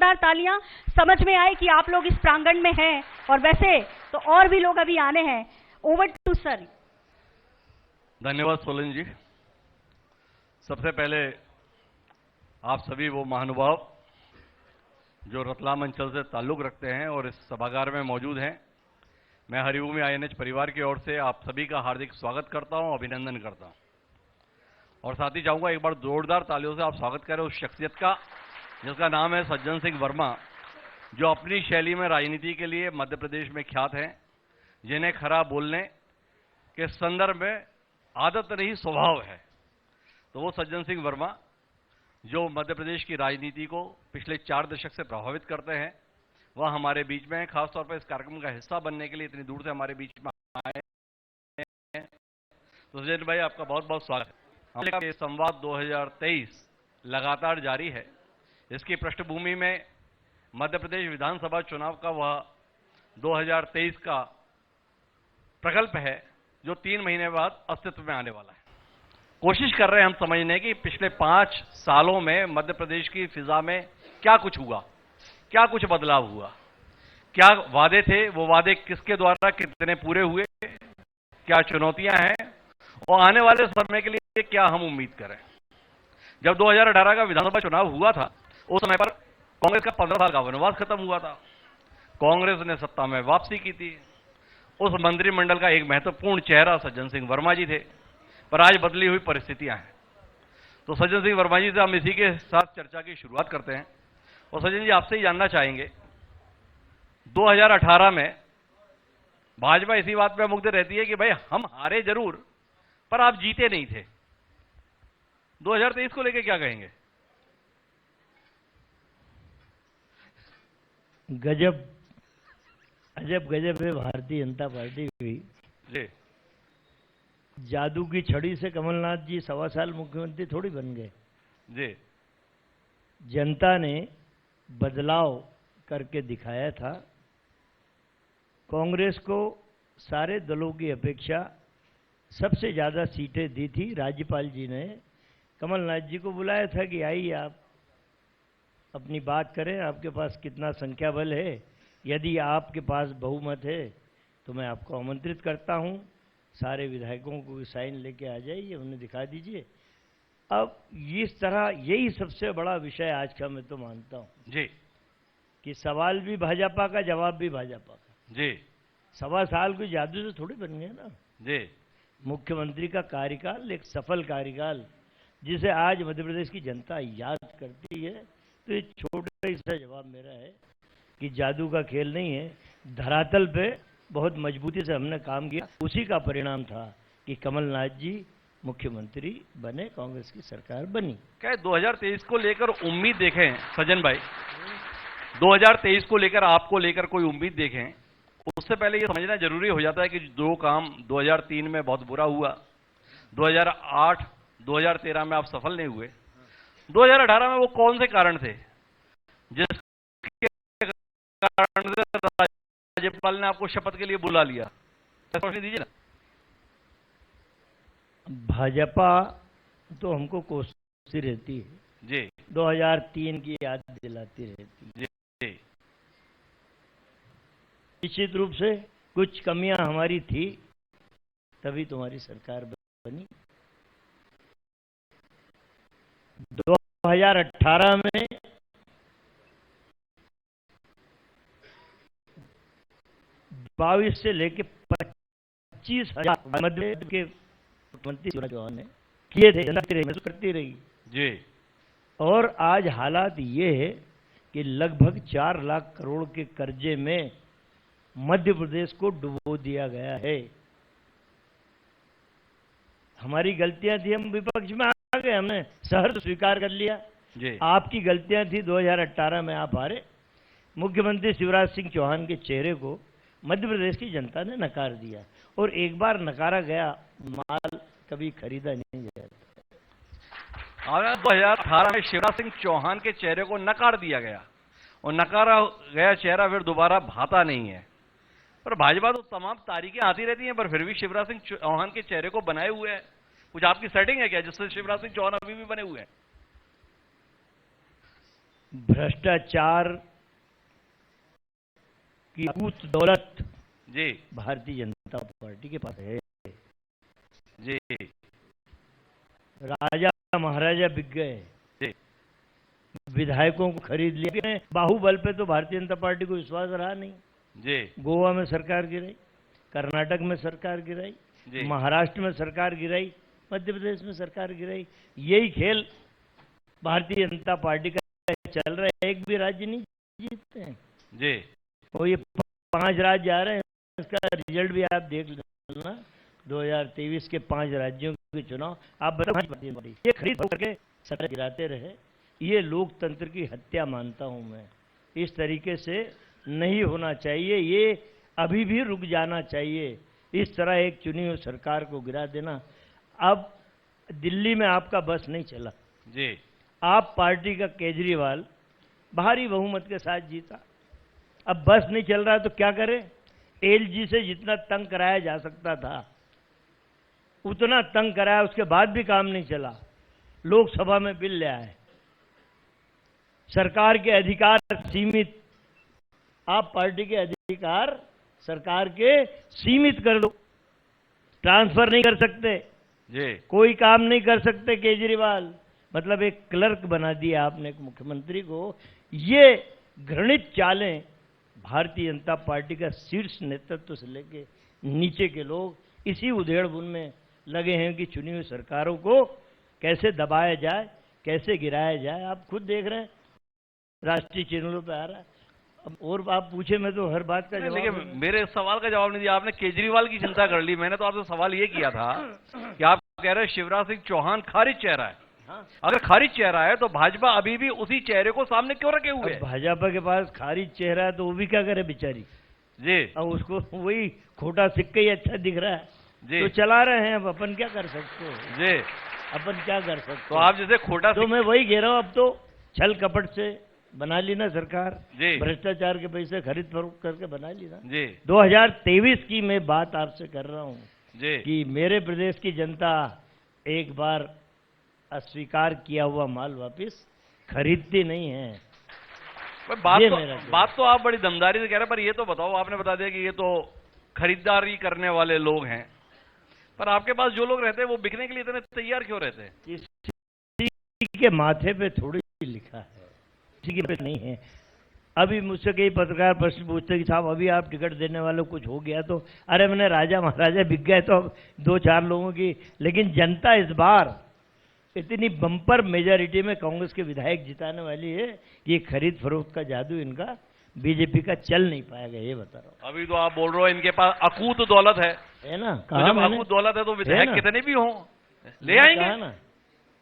जोरदार तालियां, समझ में आए कि आप लोग इस प्रांगण में हैं और वैसे तो और भी लोग अभी आने हैं। Over to sir. धन्यवाद सोलन जी। सबसे पहले आप सभी वो महानुभाव जो रतलाम अंचल से ताल्लुक रखते हैं और इस सभागार में मौजूद हैं, मैं हरिभूमि INH परिवार की ओर से आप सभी का हार्दिक स्वागत करता हूं, अभिनंदन करता हूं। और साथ ही चाहूंगा एक बार जोरदार तालियों से आप स्वागत करें उस शख्सियत का जिसका नाम है सज्जन सिंह वर्मा, जो अपनी शैली में राजनीति के लिए मध्य प्रदेश में ख्यात हैं, जिन्हें खरा बोलने के संदर्भ में आदत नहीं स्वभाव है। तो वो सज्जन सिंह वर्मा जो मध्य प्रदेश की राजनीति को पिछले 4 दशक से प्रभावित करते हैं, वह हमारे बीच में है। खासतौर पर इस कार्यक्रम का हिस्सा बनने के लिए इतनी दूर से हमारे बीच में आए हैं। तो सज्जन भाई, आपका बहुत बहुत स्वागत है। हमारे संवाद 2023 लगातार जारी है। इसकी पृष्ठभूमि में मध्य प्रदेश विधानसभा चुनाव का वह 2023 का प्रकल्प है जो 3 महीने बाद अस्तित्व में आने वाला है। कोशिश कर रहे हैं हम समझने की पिछले 5 सालों में मध्य प्रदेश की फिजा में क्या कुछ हुआ, क्या कुछ बदलाव हुआ, क्या वादे थे, वो वादे किसके द्वारा कितने पूरे हुए, क्या चुनौतियां हैं और आने वाले समय के लिए क्या हम उम्मीद करें। जब 2018 का विधानसभा चुनाव हुआ था, उस समय पर कांग्रेस का 15 साल का वनवास खत्म हुआ था। कांग्रेस ने सत्ता में वापसी की थी। उस मंत्रिमंडल का एक महत्वपूर्ण चेहरा सज्जन सिंह वर्मा जी थे, पर आज बदली हुई परिस्थितियां हैं। तो सज्जन सिंह वर्मा जी से हम इसी के साथ चर्चा की शुरुआत करते हैं। और सज्जन जी, आपसे ही जानना चाहेंगे, 2018 में भाजपा इसी बात पे मुग्ध रहती है कि भाई हम हारे जरूर, पर आप जीते नहीं थे। 2023 को लेकर क्या कहेंगे? गजब अजब गजब है भारतीय जनता पार्टी भी। जी। जादू की छड़ी से कमलनाथ जी 1.25 साल मुख्यमंत्री थोड़ी बन गए। जी। जनता ने बदलाव करके दिखाया था। कांग्रेस को सारे दलों की अपेक्षा सबसे ज्यादा सीटें दी थी। राज्यपाल जी ने कमलनाथ जी को बुलाया था कि आइए आप अपनी बात करें, आपके पास कितना संख्या बल है, यदि आपके पास बहुमत है तो मैं आपको आमंत्रित करता हूं, सारे विधायकों को भी साइन लेके आ जाइए, उन्हें दिखा दीजिए। अब इस तरह यही सबसे बड़ा विषय आज का मैं तो मानता हूं जी, कि सवाल भी भाजपा का, जवाब भी भाजपा का। जी। 1.25 साल कोई जादू से थोड़ी बन गए ना। जी। मुख्यमंत्री का कार्यकाल एक सफल कार्यकाल, जिसे आज मध्य प्रदेश की जनता याद करती है। तो ये छोटा ही सा जवाब मेरा है कि जादू का खेल नहीं है, धरातल पे बहुत मजबूती से हमने काम किया। उसी का परिणाम था कि कमलनाथ जी मुख्यमंत्री बने, कांग्रेस की सरकार बनी। क्या 2023 को लेकर उम्मीद देखें सज्जन भाई, 2023 को लेकर, आपको लेकर कोई उम्मीद देखें, उससे पहले ये समझना जरूरी हो जाता है कि दो काम 2003 में बहुत बुरा हुआ, 2008 2013 में आप सफल नहीं हुए, 2018 में वो कौन से कारण थे जिसके कारण से राज्यपाल ने आपको शपथ के लिए बुला लिया? दीजिए ना। भाजपा तो हमको कोसती रहती है जी, 2003 की याद दिलाती रहती है। जी। निश्चित रूप से कुछ कमियां हमारी थी, तभी तुम्हारी सरकार बनी। 2018 में बाईस से लेके 25,000 मध्य के मुख्यमंत्री शिवराज चौहान ने किए थे, जनता महसूस करती रही जी। और आज हालात ये है कि लगभग 4 लाख करोड़ के कर्जे में मध्य प्रदेश को डुबो दिया गया है। हमारी गलतियां थी, हम विपक्ष में आ गए, हमने सहर्ष स्वीकार कर लिया। जी। आपकी गलतियां थी, 2018 में आप हारे। मुख्यमंत्री शिवराज सिंह चौहान के चेहरे को मध्य प्रदेश की जनता ने नकार दिया, और एक बार नकारा गया माल कभी खरीदा नहीं जाता। 2018 में शिवराज सिंह चौहान के चेहरे को नकार दिया गया, और नकारा गया चेहरा फिर दोबारा भाता नहीं है। पर भाजपा तो तमाम तारीखें आती रहती हैं, पर फिर भी शिवराज सिंह चौहान के चेहरे को बनाए हुए है। कुछ आपकी सेटिंग है क्या जिससे शिवराज सिंह चौहान अभी भी बने हुए हैं? भ्रष्टाचार की अकूत दौलत जी भारतीय जनता पार्टी के पास है। जी राजा महाराजा बिक गए, जी विधायकों को खरीद लिया। बाहुबल पे तो भारतीय जनता पार्टी को विश्वास रहा नहीं। जी गोवा में सरकार गिराई, कर्नाटक में सरकार गिराई, जी महाराष्ट्र में सरकार गिराई, मध्य प्रदेश में सरकार गिराई। यही खेल भारतीय जनता पार्टी का चल रहा है। एक भी राज्य नहीं जीतते हैं। जी और ये 5 राज्य आ रहे हैं, इसका रिजल्ट भी आप देख लेना। 2023 के 5 राज्यों के चुनाव आप बताओ, ये खरीद करके सरकार गिराते रहे। ये लोकतंत्र की हत्या मानता हूं मैं। इस तरीके से नहीं होना चाहिए, ये अभी भी रुक जाना चाहिए। इस तरह एक चुनी हुई सरकार को गिरा देना। अब दिल्ली में आपका बस नहीं चला, जी आप पार्टी का केजरीवाल भारी बहुमत के साथ जीता। अब बस नहीं चल रहा तो क्या करें? एलजी से जितना तंग कराया जा सकता था उतना तंग कराया, उसके बाद भी काम नहीं चला। लोकसभा में बिल ले आए, सरकार के अधिकार सीमित। आप पार्टी के अधिकार सरकार के सीमित कर दो, ट्रांसफर नहीं कर सकते, जी कोई काम नहीं कर सकते केजरीवाल। मतलब एक क्लर्क बना दिया आपने एक मुख्यमंत्री को। ये घृणित चालें भारतीय जनता पार्टी का शीर्ष नेतृत्व से लेके नीचे के लोग इसी उधेड़-बुन में लगे हैं कि चुनी हुई सरकारों को कैसे दबाया जाए, कैसे गिराया जाए। आप खुद देख रहे हैं, राष्ट्रीय चैनलों पे आ रहा है। अब और आप पूछे, मैं तो हर बात का जवाब। लेकिन मेरे सवाल का जवाब नहीं दिया आपने। केजरीवाल की चिंता कर ली। मैंने तो आपसे सवाल ये किया था कि आप कह रहे हैं शिवराज सिंह चौहान खारिज चेहरा है। हाँ। अगर खारिज चेहरा है तो भाजपा अभी भी उसी चेहरे को सामने क्यों रखे हुए है? भाजपा के पास खारिज चेहरा है तो वो भी क्या करे बेचारी। जी अब उसको वही खोटा सिक्का ही अच्छा दिख रहा है जी तो चला रहे हैं। अब अपन क्या कर सकते हो? जी अपन क्या कर सकते तो हो? आप जैसे खोटा तो मैं वही कह रहा हूं, अब तो छल कपट से बना ली ना सरकार। जी भ्रष्टाचार के पैसे खरीद फरोख्त करके बना ली ना। जी 2023 की मैं बात आपसे कर रहा हूं जी कि मेरे प्रदेश की जनता एक बार अस्वीकार किया हुआ माल वापस खरीदती नहीं है। पर ये मेरा कहना। बात तो आप बड़ी दमदारी से कह रहे हैं, पर ये तो बताओ, आपने बता दिया कि ये तो खरीदारी करने वाले लोग हैं, पर आपके पास जो लोग रहते हैं वो बिकने के लिए इतने तैयार क्यों रहते हैं? किसी के माथे पे थोड़ी लिखा है, किसी के पे नहीं है। अभी मुझसे कई पत्रकार प्रश्न पूछते कि साहब अभी आप टिकट देने वाले कुछ हो गया तो, अरे मैंने राजा महाराजा बिक गए तो अब 2-4 लोगों की। लेकिन जनता इस बार इतनी बम्पर मेजॉरिटी में कांग्रेस के विधायक जिताने वाली है, ये खरीद फरोख्त का जादू इनका बीजेपी का चल नहीं पाएगा। ये बता रहा हूं। अभी तो आप बोल रहे हो इनके पास अकूत दौलत है ना? तो कहा जब मैंने? अकूत दौलत है तो विधायक ना? कितने भी हों ले कहा आएंगे ना,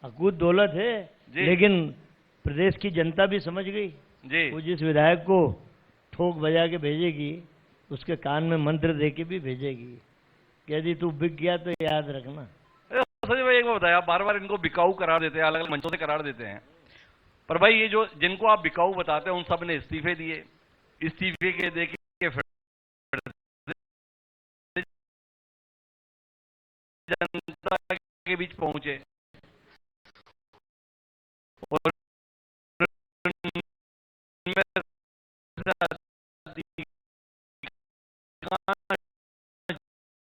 अकूत दौलत है। जी। लेकिन प्रदेश की जनता भी समझ गई। जी वो जिस विधायक को ठोक बजा के भेजेगी उसके कान में मंत्र दे के भी भेजेगी। यदि तू बिक गया तो याद रखना। संजय भाई एक बात बताया, आप बार बार इनको बिकाऊ करार देते हैं, अलग अलग मंचों से करार देते हैं, पर भाई ये जो जिनको आप बिकाऊ बताते हैं उन सब ने इस्तीफे दिए। इस्तीफे के देके फिर जनता के बीच पहुंचे और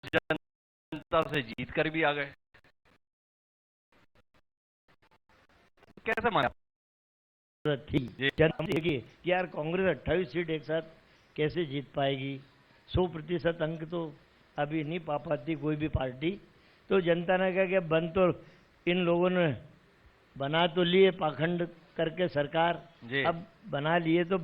जनता से जीत कर भी आ गए। कैसे माना? ठीक जनता देखिए कि यार कांग्रेस 28 सीट एक साथ कैसे जीत पाएगी। 100% अंक तो अभी नहीं पा पाती कोई भी पार्टी। तो जनता ने कहा कि बन तो इन लोगों ने बना तो लिए पाखंड करके सरकार, अब बना लिए तो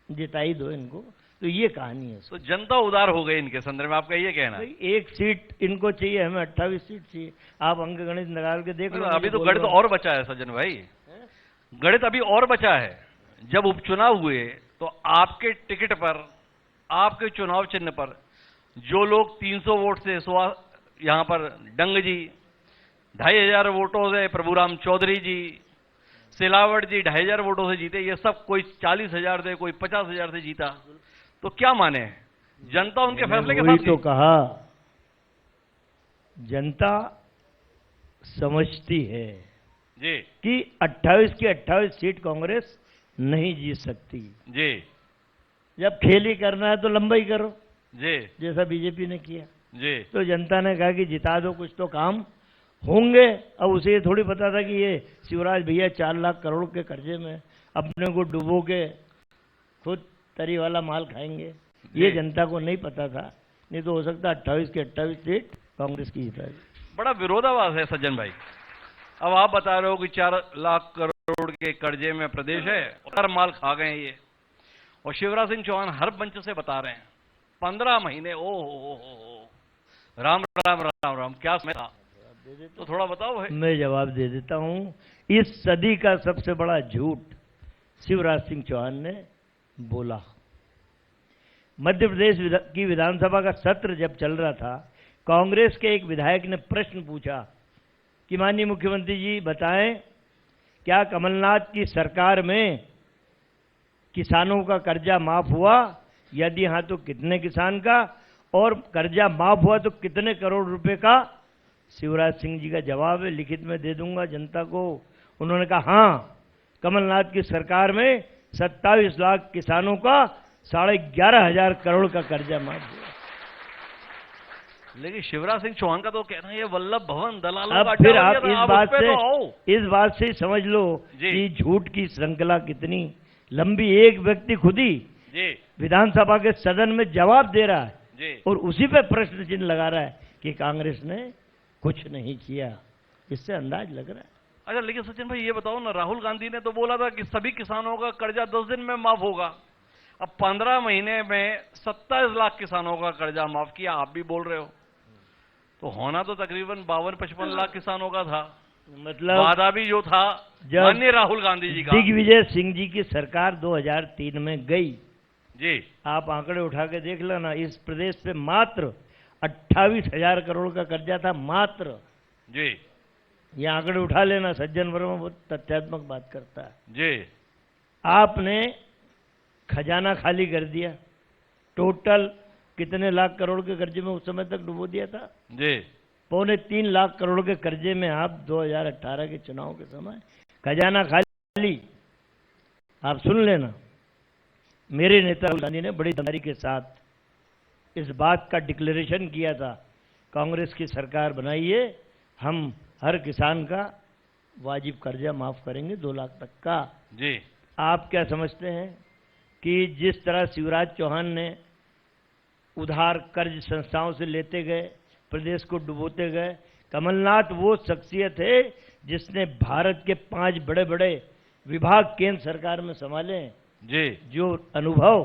जिता ही दो इनको। तो ये कहानी है। तो जनता उदार हो गई इनके संदर्भ में, आपका ये कहना है? एक सीट इनको चाहिए, हमें 28 सीट चाहिए। आप अंक गणित निकाल के देख लो। अभी तो गणित और बचा है सज्जन भाई, गणित अभी और बचा है। जब उपचुनाव हुए तो आपके टिकट पर, आपके चुनाव चिन्ह पर जो लोग 300 वोट से यहां पर डंग जी, 2500 वोटों से प्रभुराम चौधरी जी, सिलावट जी 2500 वोटों से जीते। ये सब कोई 40,000 से, कोई 50,000 से जीता। तो क्या माने, जनता उनके फैसले के साथ तो कहा जनता समझती है जी कि 28 की 28 सीट कांग्रेस नहीं जीत सकती। जी जब खेल ही करना है तो लंबाई करो, जी जैसा बीजेपी ने किया। जी तो जनता ने कहा कि जिता दो, कुछ तो काम होंगे। अब उसे ये थोड़ी पता था कि ये शिवराज भैया 4 लाख करोड़ के कर्जे में अपने को डुबो के खुद तरी वाला माल खाएंगे, ये जनता को नहीं पता था। नहीं तो हो सकता 28 की 28 सीट कांग्रेस की जिता। बड़ा विरोधाभास है सज्जन भाई। अब आप बता रहे हो कि 4 लाख करोड़ के कर्जे में प्रदेश है और माल खा गए ये, और शिवराज सिंह चौहान हर मंच से बता रहे हैं 15 महीने, ओ हो, राम राम राम राम, क्या समय था। तो थोड़ा बताओ भाई। मैं जवाब दे देता हूं। इस सदी का सबसे बड़ा झूठ शिवराज सिंह चौहान ने बोला। मध्य प्रदेश की विधानसभा का सत्र जब चल रहा था, कांग्रेस के एक विधायक ने प्रश्न पूछा कि माननीय मुख्यमंत्री जी बताएं, क्या कमलनाथ की सरकार में किसानों का कर्जा माफ हुआ? यदि हां तो कितने किसान का, और कर्जा माफ हुआ तो कितने करोड़ रुपए का? शिवराज सिंह जी का जवाब है, लिखित में दे दूंगा जनता को। उन्होंने कहा हां, कमलनाथ की सरकार में 27 लाख किसानों का 11,500 करोड़ का कर्जा माफ हुआ। लेकिन शिवराज सिंह चौहान का तो कहना है ये वल्लभ भवन दलालों अब का फिर अड्डा आप बन गया था। इस बात से समझ लो जी। कि झूठ की श्रृंखला कितनी लंबी। एक व्यक्ति खुद ही जी विधानसभा के सदन में जवाब दे रहा है जी और उसी पे प्रश्न चिन्ह लगा रहा है कि कांग्रेस ने कुछ नहीं किया। इससे अंदाज लग रहा है। अच्छा, लेकिन सचिन भाई ये बताओ ना, राहुल गांधी ने तो बोला था कि सभी किसानों का कर्जा 10 दिन में माफ होगा। अब 15 महीने में 27 लाख किसानों का कर्जा माफ किया, आप भी बोल रहे हो, तो होना तो तकरीबन 52-55 लाख किसानों का था। मतलब वादा भी जो था जब माननीय राहुल गांधी जी का। दिग्विजय सिंह जी की सरकार 2003 में गई, जी आप आंकड़े उठा के देख लेना, इस प्रदेश पे मात्र 28,000 करोड़ का कर्जा था, मात्र। जी ये आंकड़े उठा लेना, सज्जन वर्मा बहुत तथ्यात्मक बात करता है। जी आपने खजाना खाली कर दिया। टोटल कितने लाख करोड़ के कर्जे में उस समय तक डुबो दिया था? जी 3.25 लाख करोड़ के कर्जे में आप 2018 के चुनाव के समय खजाना खाली। आप सुन लेना, मेरे नेता राहुल गांधी ने बड़ी ईमानदारी के साथ इस बात का डिक्लेरेशन किया था, कांग्रेस की सरकार बनाइए, हम हर किसान का वाजिब कर्जा माफ करेंगे 2 लाख तक का। जी आप क्या समझते हैं कि जिस तरह शिवराज चौहान ने उधार कर्ज संस्थाओं से लेते गए, प्रदेश को डुबोते गए, कमलनाथ वो शख्सियत है जिसने भारत के 5 बड़े बड़े विभाग केंद्र सरकार में संभाले हैं। जी जो अनुभव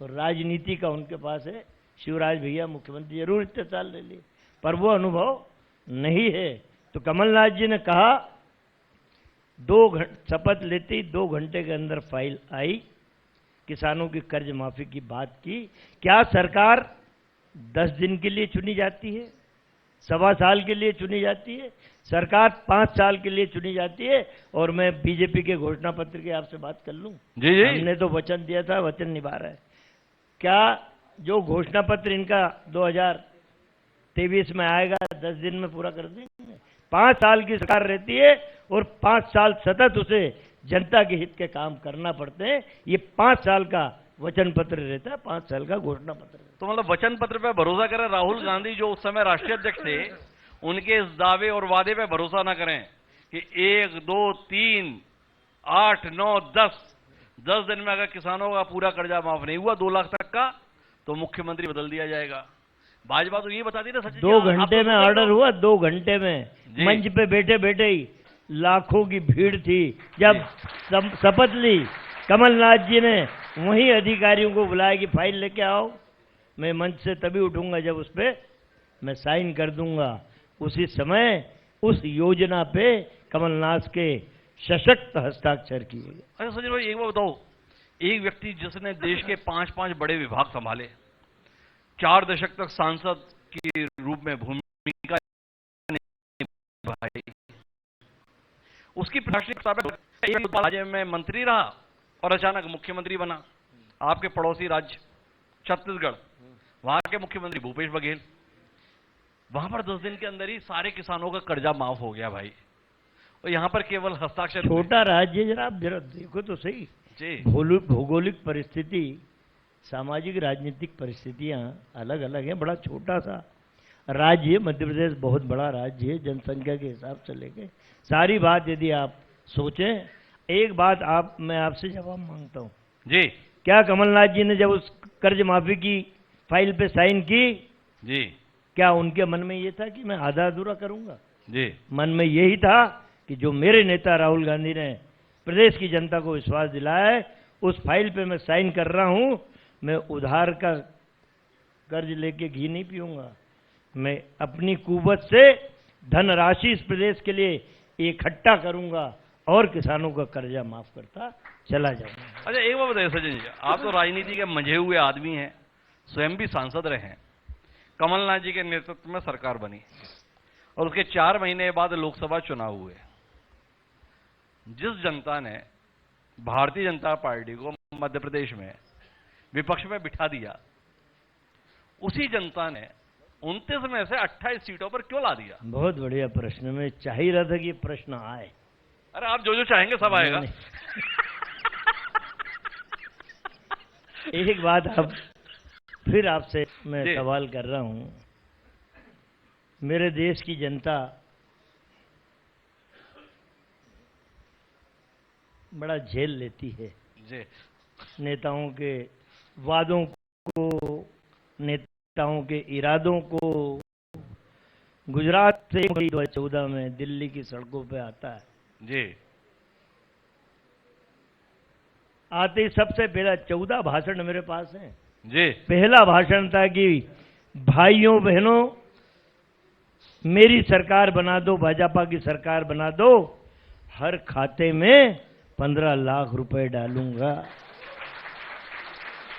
और राजनीति का उनके पास है। शिवराज भैया मुख्यमंत्री जरूर इतने साल ले लिए, पर वो अनुभव नहीं है। तो कमलनाथ जी ने कहा, शपथ लेते ही 2 घंटे के अंदर फाइल आई, किसानों की कर्ज माफी की बात की। क्या सरकार 10 दिन के लिए चुनी जाती है? 1.25 साल के लिए चुनी जाती है? सरकार 5 साल के लिए चुनी जाती है। और मैं बीजेपी के घोषणा पत्र की आपसे बात कर लूं। जी जी हमने तो वचन दिया था, वचन निभा रहा है। क्या जो घोषणा पत्र इनका 2023 में आएगा 10 दिन में पूरा कर देंगे? 5 साल की सरकार रहती है और 5 साल सतत उसे जनता के हित के काम करना पड़ते हैं। ये 5 साल का वचन पत्र रहता है, 5 साल का घोषणा पत्र। तो मतलब वचन पत्र पे भरोसा करें, राहुल गांधी जो उस समय राष्ट्रीय अध्यक्ष थे, उनके इस दावे और वादे पे भरोसा ना करें कि 1, 2, 3, 8, 9, 10 दिन में अगर किसानों का पूरा कर्जा माफ नहीं हुआ 2 लाख तक का, तो मुख्यमंत्री बदल दिया जाएगा। भाजपा तो ये बताती ना सचिन, 2 घंटे में ऑर्डर हुआ, 2 घंटे में जी। मंच पे बैठे बैठे ही लाखों की भीड़ थी। जब शपथ ली, कमलनाथ जी ने वहीं अधिकारियों को बुलाया कि फाइल लेके आओ। मैं मंच से तभी उठूंगा जब उस पर मैं साइन कर दूंगा। उसी समय उस योजना पे कमलनाथ के सशक्त हस्ताक्षर किए गए। अच्छा सचिन भाई, एक बात बताओ, एक व्यक्ति जिसने देश के 5 बड़े विभाग संभाले, 4 दशक तक सांसद के रूप में भूमिका निभाई, उसकी राष्ट्रीय राज्य में मंत्री रहा और अचानक मुख्यमंत्री बना। आपके पड़ोसी राज्य छत्तीसगढ़, वहां के मुख्यमंत्री भूपेश बघेल, वहां पर 10 दिन के अंदर ही सारे किसानों का कर्जा माफ हो गया भाई, और यहां पर केवल हस्ताक्षर। छोटा राज्य, जरा आप देखो तो सही, जी भौगोलिक परिस्थिति, सामाजिक राजनीतिक परिस्थितियां अलग अलग हैं। बड़ा छोटा सा राज्य है मध्य प्रदेश, बहुत बड़ा राज्य है जनसंख्या के हिसाब से लेके। सारी बात यदि आप सोचें, एक बात मैं आपसे जवाब मांगता हूं। जी क्या कमलनाथ जी ने जब उस कर्ज माफी की फाइल पे साइन की, जी क्या उनके मन में ये था कि मैं आधा अधूरा करूंगा? जी मन में यही था कि जो मेरे नेता राहुल गांधी ने प्रदेश की जनता को विश्वास दिलाया है, उस फाइल पे मैं साइन कर रहा हूं। मैं उधार का कर्ज लेके घी नहीं पीऊंगा, मैं अपनी कुवत से धनराशि इस प्रदेश के लिए इकट्ठा करूंगा और किसानों का कर्जा माफ करता चला जाऊंगा। अच्छा, एक बात बताइए सचिन जी, आप तो राजनीति के मंझे हुए आदमी हैं, स्वयं भी सांसद रहे हैं। कमलनाथ जी के नेतृत्व में सरकार बनी और उसके 4 महीने बाद लोकसभा चुनाव हुए। जिस जनता ने भारतीय जनता पार्टी को मध्य प्रदेश में विपक्ष में बिठा दिया, उसी जनता ने 29 में से 28 सीटों पर क्यों ला दिया? बहुत बढ़िया प्रश्न, मैं चाह ही रहा था कि ये प्रश्न आए। अरे आप जो जो चाहेंगे सब आएगा। एक बात अब फिर आपसे मैं जी। सवाल कर रहा हूं। मेरे देश की जनता बड़ा झेल लेती है जी नेताओं के वादों को, नेताओं के इरादों को। गुजरात से 2014 में दिल्ली की सड़कों पे आता है, जी आते ही सबसे पहला 14 भाषण मेरे पास हैं। जी पहला भाषण था कि भाइयों बहनों, मेरी सरकार बना दो, भाजपा की सरकार बना दो, हर खाते में 15 लाख रुपए डालूंगा।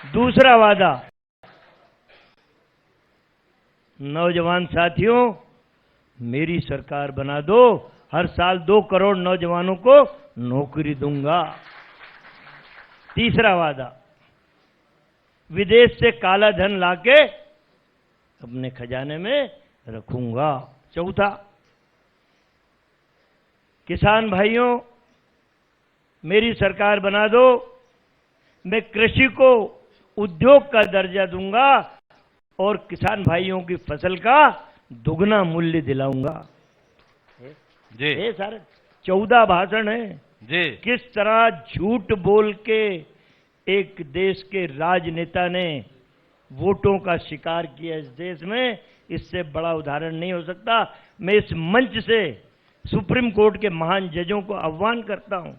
दूसरा वादा, नौजवान साथियों, मेरी सरकार बना दो, हर साल 2 करोड़ नौजवानों को नौकरी दूंगा। तीसरा वादा, विदेश से काला धन लाके अपने खजाने में रखूंगा। चौथा, किसान भाइयों, मेरी सरकार बना दो, मैं कृषि को उद्योग का दर्जा दूंगा और किसान भाइयों की फसल का दुगना मूल्य दिलाऊंगा। जी ये सारे 14 भाषण हैं। जी किस तरह झूठ बोल के एक देश के राजनेता ने वोटों का शिकार किया इस देश में, इससे बड़ा उदाहरण नहीं हो सकता। मैं इस मंच से सुप्रीम कोर्ट के महान जजों को आह्वान करता हूं,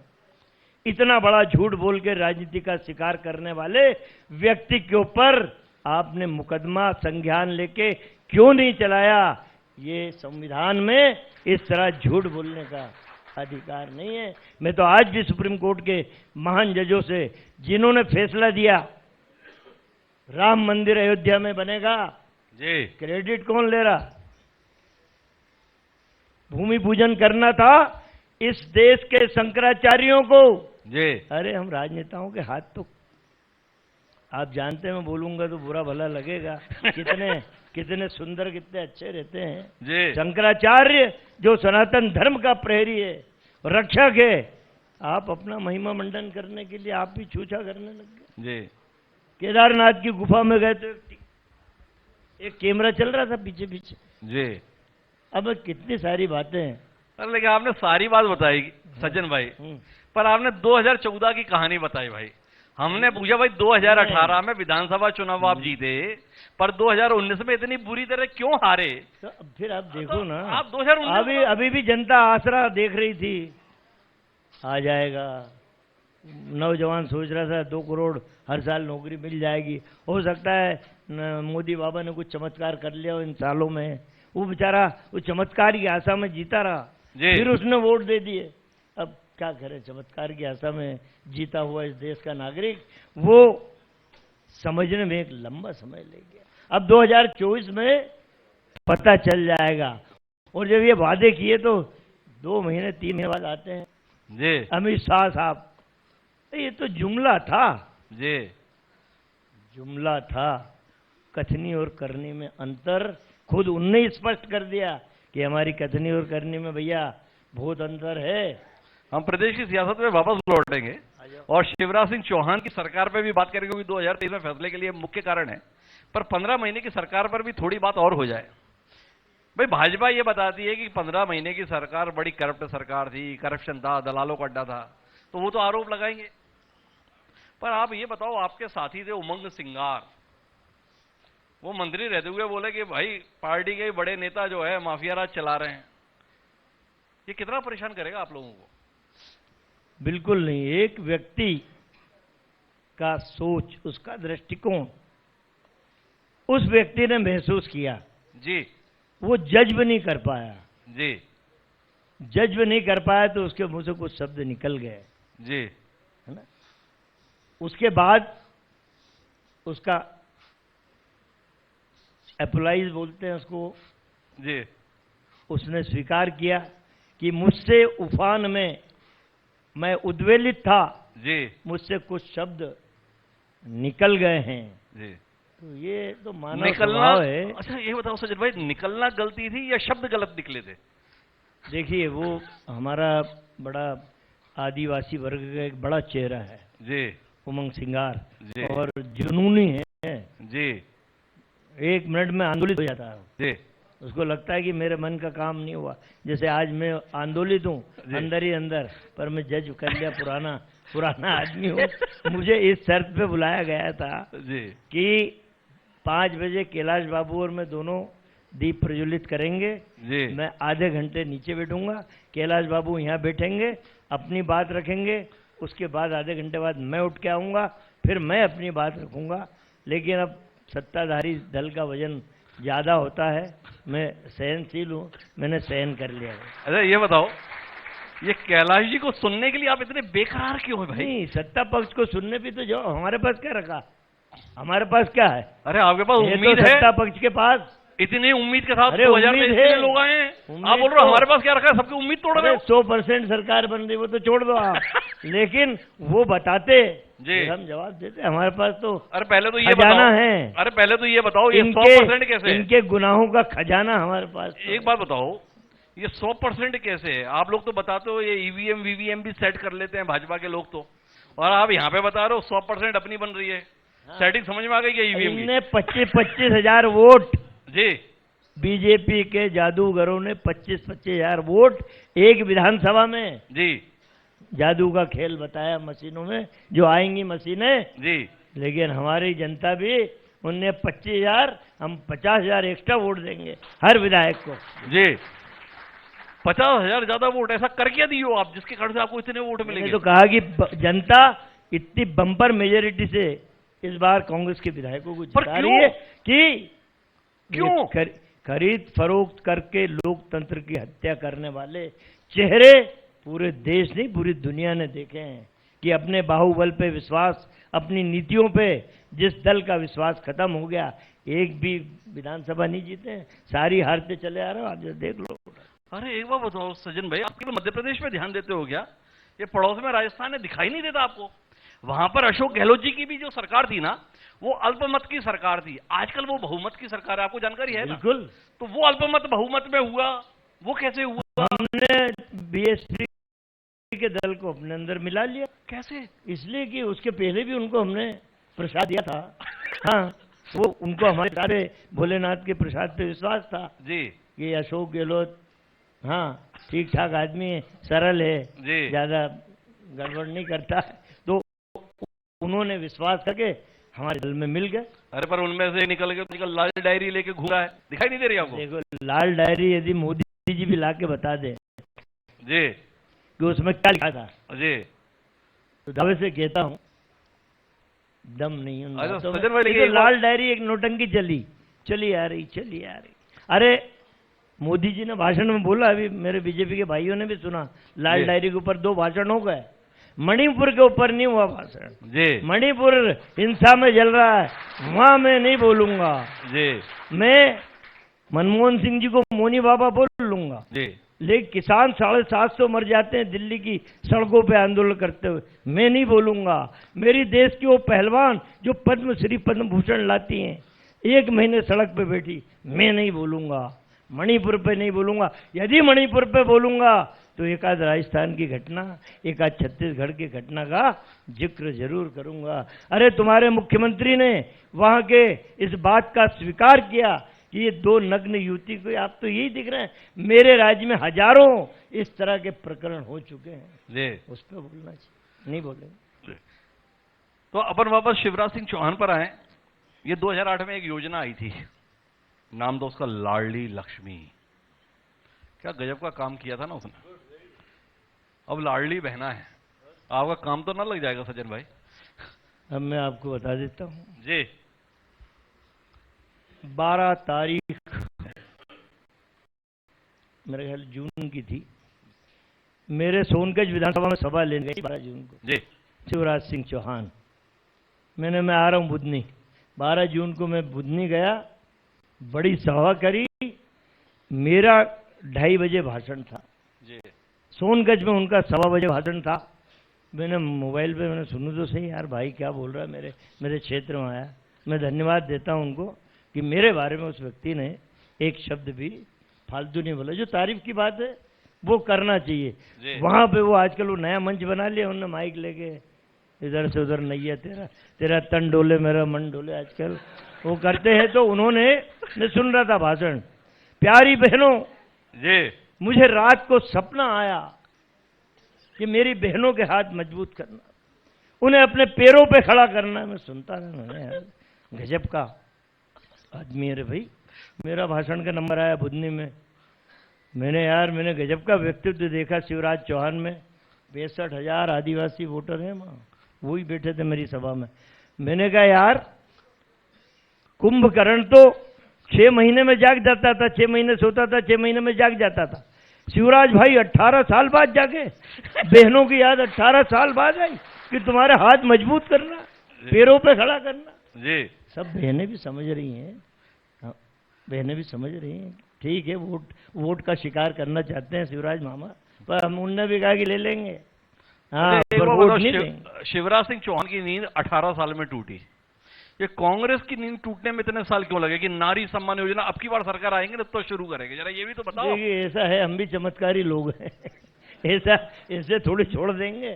इतना बड़ा झूठ बोल के राजनीति का शिकार करने वाले व्यक्ति के ऊपर आपने मुकदमा संज्ञान लेके क्यों नहीं चलाया? ये संविधान में इस तरह झूठ बोलने का अधिकार नहीं है। मैं तो आज भी सुप्रीम कोर्ट के महान जजों से, जिन्होंने फैसला दिया राम मंदिर अयोध्या में बनेगा, जी क्रेडिट कौन ले रहा? भूमि पूजन करना था इस देश के शंकराचार्यों को। जी अरे हम राजनेताओं के हाथ तो, आप जानते हैं मैं बोलूंगा तो बुरा भला लगेगा, कितने सुंदर, कितने अच्छे रहते हैं जी शंकराचार्य, जो सनातन धर्म का प्रहरी है, रक्षक है। आप अपना महिमा मंडन करने के लिए आप भी छूछा करने लग गए। जी केदारनाथ की गुफा में गए तो एक कैमरा चल रहा था पीछे पीछे। जी अब कितनी सारी बातें हैं। अरे लेकिन आपने सारी बात बताई सज्जन भाई, पर आपने 2014 की कहानी बताई भाई। हमने पूछा भाई 2018 में विधानसभा चुनाव आप जीते, पर 2019 में इतनी बुरी तरह क्यों हारे? तो अब फिर आप देखो ना, आप 2019 अभी भी जनता आसरा देख रही थी, आ जाएगा। नौजवान सोच रहा था 2 करोड़ हर साल नौकरी मिल जाएगी। हो सकता है मोदी बाबा ने कुछ चमत्कार कर लिया इन सालों में। वो बेचारा उस चमत्कार की आशा में जीता रहा, फिर उसने वोट दे दिए। अब क्या करे, चमत्कार की आशा में जीता हुआ इस देश का नागरिक, वो समझने में एक लंबा समय ले गया। अब 2024 में पता चल जाएगा। और जब ये वादे किए तो 2 महीने 3 महीने बाद आते हैं जी अमित शाह साहब, ये तो जुमला था। जी जुमला था, कथनी और करनी में अंतर खुद उनने ही स्पष्ट कर दिया कि हमारी कथनी और करनी में भैया बहुत अंतर है। हम प्रदेश की सियासत में वापस लौटेंगे। और शिवराज सिंह चौहान की सरकार पे भी बात करेंगे, क्योंकि 2023 में फैसले के लिए मुख्य कारण है। पर 15 महीने की सरकार पर भी थोड़ी बात और हो जाए। भाई भाजपा ये बताती है कि 15 महीने की सरकार बड़ी करप्ट सरकार थी, करप्शन था, दलालों का अड्डा था, तो वो तो आरोप लगाएंगे। पर आप ये बताओ, आपके साथी थे उमंग सिंगार, वो मंत्री रहते हुए बोले कि भाई पार्टी के बड़े नेता जो है माफिया राज चला रहे हैं। ये कितना परेशान करेगा आप लोगों को? बिल्कुल नहीं। एक व्यक्ति का सोच, उसका दृष्टिकोण उस व्यक्ति ने महसूस किया जी, वो जज भी नहीं कर पाया। जी, जज भी नहीं कर पाया तो उसके मुंह से कुछ शब्द निकल गए, जी, है ना। उसके बाद उसका एपोलाइज बोलते हैं उसको, जी, उसने स्वीकार किया कि मुझसे उफान में मैं उद्वेलित था, जी, मुझसे कुछ शब्द निकल गए हैं। जी। तो ये तो मानव निकलना स्वभाव है। अच्छा ये बताओ सज्जन भाई, निकलना गलती थी या शब्द गलत निकले थे? देखिए, वो हमारा बड़ा आदिवासी वर्ग का एक बड़ा चेहरा है जी, उमंग सिंगार, जी, और जुनूनी है। जी, 1 मिनट में आंदोलित हो जाता है। जी, उसको लगता है कि मेरे मन का काम नहीं हुआ। जैसे आज मैं आंदोलित हूँ जी। अंदर ही अंदर, पर मैं जज कर लिया, पुराना आदमी हूँ। मुझे इस शर्त पे बुलाया गया था जी, कि 5 बजे कैलाश बाबू और मैं दोनों दीप प्रज्वलित करेंगे। जी, मैं आधे घंटे नीचे बैठूंगा, कैलाश बाबू यहाँ बैठेंगे, अपनी बात रखेंगे। उसके बाद आधे घंटे बाद मैं उठ के आऊँगा, फिर मैं अपनी बात रखूँगा। लेकिन अब सत्ताधारी दल का वजन ज़्यादा होता है, मैं सहनशील हूँ, मैंने सहन कर लिया है। अच्छा ये बताओ, ये कैलाश जी को सुनने के लिए आप इतने बेकरार क्यों हैं भाई? नहीं, सत्ता पक्ष को सुनने भी तो जो हमारे पास क्या रखा, हमारे पास क्या है? अरे आपके पास ये उम्मीद तो है, सत्ता पक्ष के पास इतनी उम्मीद के साथ अरे 2023 उम्मीद के है। लोग आए हैं, उम्मीद आप बोल रहे हो तो- हमारे पास क्या रखा है, सबकी उम्मीद तोड़ रहे हो। 100% सरकार बन रही, वो तो छोड़ दो आप। लेकिन वो बताते जी। फिर हम जवाब देते। हमारे पास तो अरे पहले तो ये खजाना बताओ, है। अरे पहले तो ये बताओ, ये 100% कैसे है? इनके गुनाहों का खजाना हमारे पास तो एक बात बताओ, ये 100% कैसे है? आप लोग तो बताते हो ये ईवीएम वीवीएम भी सेट कर लेते हैं भाजपा के लोग तो, और आप यहाँ पे बता रहे हो 100% अपनी बन रही है। सेटिंग समझ में आ गई क्या ईवीएम की? इनने 25-25 हजार वोट, जी, बीजेपी के जादूगरों ने 25-25 हजार वोट एक विधानसभा में जी, जादू का खेल बताया मशीनों में जो आएंगी मशीनें। जी, लेकिन हमारी जनता भी, उनने 25,000, हम 50,000 एक्स्ट्रा वोट देंगे हर विधायक को। जी। 50,000 ज्यादा वोट ऐसा कर क्या दियो आप, जिसके कारण से आपको इतने वोट मैंने मिलेंगे? तो कहा कि जनता इतनी बम्पर मेजोरिटी से इस बार कांग्रेस के विधायकों को जिता रही है कि क्यों? खरीद फरोख्त करके लोकतंत्र की हत्या करने वाले चेहरे पूरे देश नहीं पूरी दुनिया ने देखे हैं कि अपने बाहुबल पे विश्वास, अपनी नीतियों पे जिस दल का विश्वास खत्म हो गया, एक भी विधानसभा नहीं जीते हैं, सारी हारते चले आ रहे हो, आप देख लो। अरे एक बार बताओ सज्जन भाई, आप केवल मध्य प्रदेश में ध्यान देते हो क्या? ये पड़ोस में राजस्थान है, दिखाई नहीं देता आपको? वहां पर अशोक गहलोत जी की भी जो सरकार थी ना, वो अल्पमत की सरकार थी। आजकल वो बहुमत की सरकार है, आपको जानकारी है ना? बिल्कुल। तो वो अल्पमत बहुमत में हुआ, वो कैसे हुआ? हमने बीएसपी के दल को अपने अंदर मिला लिया। कैसे? इसलिए कि उसके पहले भी उनको हमने प्रसाद दिया था। हाँ, वो उनको हमारे सारे भोलेनाथ के प्रसाद पे विश्वास था जी, कि अशोक गहलोत हाँ ठीक ठाक आदमी है, सरल है, जी, ज्यादा गड़बड़ नहीं करता, तो उन्होंने विश्वास करके हमारे दल में मिल गए। अरे पर उनमें से निकल के लाल डायरी लेके घूम रहा है, दिखाई नहीं दे रही आपको? देखो, लाल डायरी यदि मोदी जी भी ला के बता दे जी, कि उसमें क्या लिखा था, जी। तो दावे से कहता हूँ दम नहीं है उन अच्छा, बातों में। सज्जन भाई, लेकिन ये तो एक बात- लाल डायरी एक नोटंकी चली आ रही। अरे मोदी जी ने भाषण में बोला, अभी मेरे बीजेपी के भाइयों ने भी सुना, लाल जी। डायरी के ऊपर 2 भाषण हो गए। मणिपुर के ऊपर नहीं हुआ भाषण। जी, मणिपुर हिंसा में जल रहा है, वहां मैं नहीं बोलूंगा। जी, मैं मनमोहन सिंह जी को मोनी बाबा बोल लूंगा, जी, लेकिन किसान 750 मर जाते हैं दिल्ली की सड़कों पे आंदोलन करते हुए, मैं नहीं बोलूंगा। मेरी देश की वो पहलवान जो पद्मश्री पद्म भूषण लाती हैं, 1 महीने सड़क पे बैठी, मैं नहीं बोलूंगा। मणिपुर पे नहीं बोलूंगा। यदि मणिपुर पे बोलूंगा तो एक आध राजस्थान की घटना, एक आध छत्तीसगढ़ की घटना का जिक्र जरूर करूंगा। अरे तुम्हारे मुख्यमंत्री ने वहां के इस बात का स्वीकार किया कि ये 2 नग्न युवती को, आप तो यही दिख रहे हैं, मेरे राज्य में हजारों इस तरह के प्रकरण हो चुके हैं जी। उस पर बोलना चाहिए, नहीं बोलेंगे। तो अपन वापस शिवराज सिंह चौहान पर आए। ये 2008 में एक योजना आई थी, नाम दो उसका लाडली लक्ष्मी। क्या गजब का काम किया था ना उसने। अब लाडली बहना है, आपका काम तो ना लग जाएगा सज्जन भाई? अब मैं आपको बता देता हूं जी। 12 तारीख मेरे ख्याल जून की थी, मेरे सोनगंज विधानसभा में सभा लेने गई 12 जून को जी। शिवराज सिंह चौहान। मैं आ रहा हूं बुधनी, 12 जून को मैं बुधनी गया, बड़ी सभा करी, मेरा 2:30 बजे भाषण था जी। सोनगंज में, उनका 1:15 बजे भाषण था। मैंने मोबाइल पे मैंने सुनू तो सही यार भाई क्या बोल रहा है, मेरे क्षेत्र में आया। मैं धन्यवाद देता हूं उनको कि मेरे बारे में उस व्यक्ति ने एक शब्द भी फालतू नहीं बोला। जो तारीफ की बात है वो करना चाहिए। वहां पे वो आजकल वो नया मंच बना लिया उन्होंने, माइक लेके इधर से उधर नैया तेरा तन डोले मेरा मन डोले, आजकल वो करते हैं। तो उन्होंने, मैं सुन रहा था भाषण, प्यारी बहनों जी, मुझे रात को सपना आया कि मेरी बहनों के हाथ मजबूत करना, उन्हें अपने पैरों पे खड़ा करना। मैं सुनता रहा, मैंने यार गजब का आदमी है रे भाई। मेरा भाषण का नंबर आया बुधनी में, मैंने गजब का व्यक्तित्व देखा शिवराज चौहान में। 62,000 आदिवासी वोटर हैं वहाँ, वही बैठे थे मेरी सभा में। मैंने कहा यार कुंभकर्ण तो 6 महीने में जाग जाता था, 6 महीने सोता था, 6 महीने में जाग जाता था। शिवराज भाई 18 साल बाद जागे, बहनों की याद 18 साल बाद आई कि तुम्हारे हाथ मजबूत करना, पैरों पे खड़ा करना। जी, सब बहनें भी समझ रही हैं, बहनें भी समझ रही हैं। ठीक है, वोट का शिकार करना चाहते हैं शिवराज मामा, पर हम उनने भी कहा कि ले लेंगे। हाँ, पर वोट नहीं देंगे। शिवराज सिंह चौहान की नींद 18 साल में टूटी, ये कांग्रेस की नींद टूटने में इतने साल क्यों लगे कि नारी सम्मान योजना अब की बार सरकार आएंगे तो शुरू करेंगे? जरा ये भी तो बताओ। देखिए ऐसा है, हम भी चमत्कारी लोग हैं ऐसा ऐसे थोड़ी छोड़ देंगे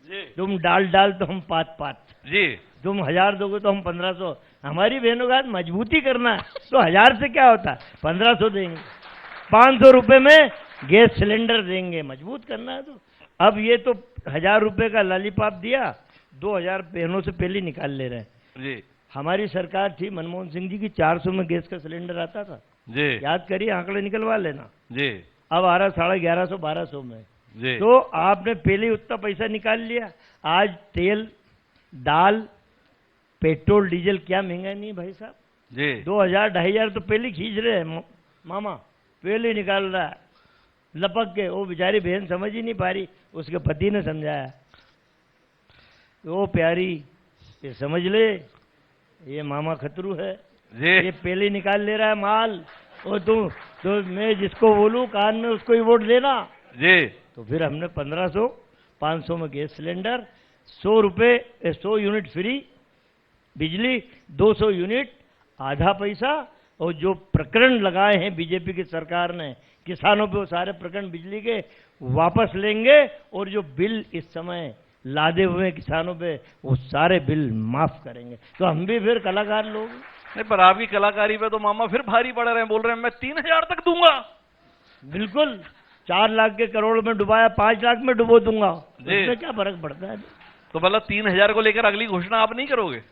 जी। तुम डाल तो हम पात जी, तुम 1000 दोगे तो हम 1500। हमारी बहनों का मजबूती करना है तो 1000 से क्या होता है, 1500 देंगे, 500 रुपए में गैस सिलेंडर देंगे। मजबूत करना है तो अब ये तो 1000 रुपए का लॉलीपॉप दिया, 2000 बहनों से पहले निकाल ले रहे हैं जी। हमारी सरकार थी मनमोहन सिंह जी की, 400 में गैस का सिलेंडर आता था जी, याद करिए, आंकड़े निकलवा लेना जी। अब आ रहा 1150 1200 में जी। तो आपने पहले उतना पैसा निकाल लिया। आज तेल दाल पेट्रोल डीजल क्या महंगा नहीं भाई साहब जी। 2000 2500 तो पहले खींच रहे हैं मामा, पहले निकाल रहा है लपक के। वो बेचारी बहन समझ ही नहीं पा रही, उसके पति ने समझाया, वो प्यारी ये समझ ले, ये मामा खतरू है जी। ये पहले निकाल ले रहा है माल, और तुम तो मैं जिसको बोलूं कान में उसको ही वोट देना जी। तो फिर हमने 1500 500 में गैस सिलेंडर, 100 रुपए 100 यूनिट फ्री बिजली, 200 यूनिट आधा पैसा। और जो प्रकरण लगाए हैं बीजेपी की सरकार ने किसानों पे, वो सारे प्रकरण बिजली के वापस लेंगे, और जो बिल इस समय लादे हुए किसानों पे वो सारे बिल माफ करेंगे। तो हम भी फिर कलाकार लोग नहीं, पर आपकी कलाकारी पे तो मामा फिर भारी पड़ रहे हैं, बोल रहे हैं मैं 3000 तक दूंगा। बिल्कुल, 4 लाख के करोड़ में डुबाया, 5 लाख में डुबो दूंगा, इसमें क्या फर्क पड़ता है? तो मतलब 3000 को लेकर अगली घोषणा आप नहीं करोगे?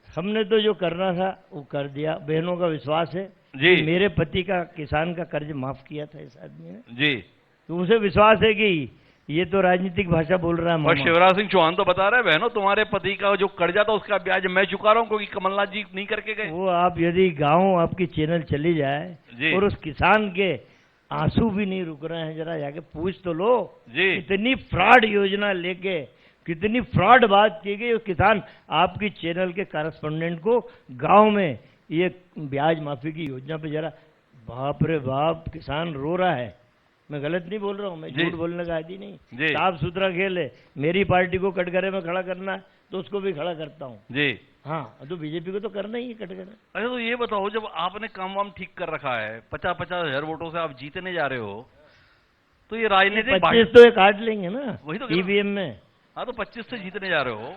हमने तो जो करना था वो कर दिया। बहनों का विश्वास है जी, मेरे पति का किसान का कर्ज माफ किया था इस आदमी ने जी। तो उसे विश्वास है कि ये तो राजनीतिक भाषा बोल रहा है। और शिवराज सिंह चौहान तो बता रहे हैं बहनों तुम्हारे पति का जो कर्जा था उसका ब्याज मैं चुका रहा हूँ, क्योंकि कमलनाथ जी नहीं करके गए। वो आप यदि गाँव आपकी चैनल चली जाए और उस किसान के आंसू भी नहीं रुक रहे हैं, जरा जाके पूछ तो लो जी। इतनी फ्रॉड योजना लेके कितनी फ्रॉड बात की गई। किसान आपकी चैनल के कॉरेस्पोंडेंट को गांव में ये ब्याज माफी की योजना पे जरा, बाप रे बाप, किसान रो रहा है। मैं गलत नहीं बोल रहा हूँ, मैं झूठ बोलने का आदि नहीं, साफ सुथरा खेल है। मेरी पार्टी को कटघरे में खड़ा करना है तो उसको भी खड़ा करता हूँ जी। हाँ, तो बीजेपी को तो करना ही है कटघरे। अच्छा, तो ये बताओ, जब आपने काम वाम ठीक कर रखा है, 50-50 हज़ार वोटों से आप जीतने जा रहे हो, तो ये राजनीतिक 25 तो ये काट लेंगे ना वही तो कह रहा हूं। ईवीएम में। हाँ, तो 25 से जीतने जा रहे हो,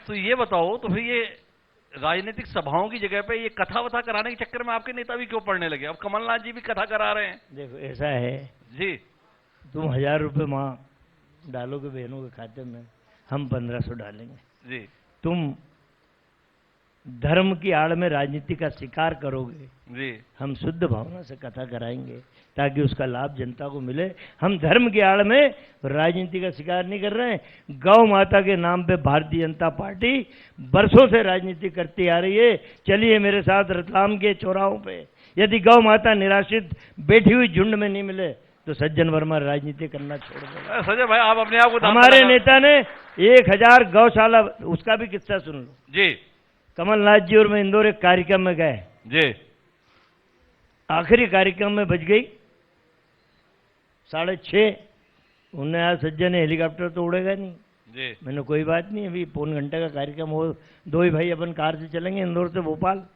तो ये बताओ, तो फिर ये राजनीतिक सभाओं की जगह पे ये कथा वथा कराने के चक्कर में आपके नेता भी क्यों पढ़ने लगे? अब कमलनाथ जी भी कथा करा रहे हैं। देखो ऐसा है, जी तुम 1000 रुपये माँ डालोगे बहनों के खाते में, हम 1500 डालेंगे। जी तुम धर्म की आड़ में राजनीति का शिकार करोगे, जी हम शुद्ध भावना से कथा कराएंगे ताकि उसका लाभ जनता को मिले। हम धर्म की आड़ में राजनीति का शिकार नहीं कर रहे हैं। गौ माता के नाम पे भारतीय जनता पार्टी बरसों से राजनीति करती आ रही है। चलिए मेरे साथ रतलाम के चौराहों पे, यदि गौ माता निराश्रित बैठी हुई झुंड में नहीं मिले तो सज्जन वर्मा राजनीति करना छोड़ देगा। संजय भाई, आप अपने आप को हमारे नेता ने 1000 गौशाला, उसका भी किस्सा सुन लो। जी कमलनाथ जी और मैं इंदौर एक कार्यक्रम में गए, जी आखिरी कार्यक्रम में बज गई 6:30। उन्होंने आज सज्जन ने हेलीकॉप्टर तो उड़ेगा नहीं। जी मैंने कोई बात नहीं, अभी पौन घंटे का कार्यक्रम हो, 2 ही भाई अपन कार से चलेंगे इंदौर से भोपाल।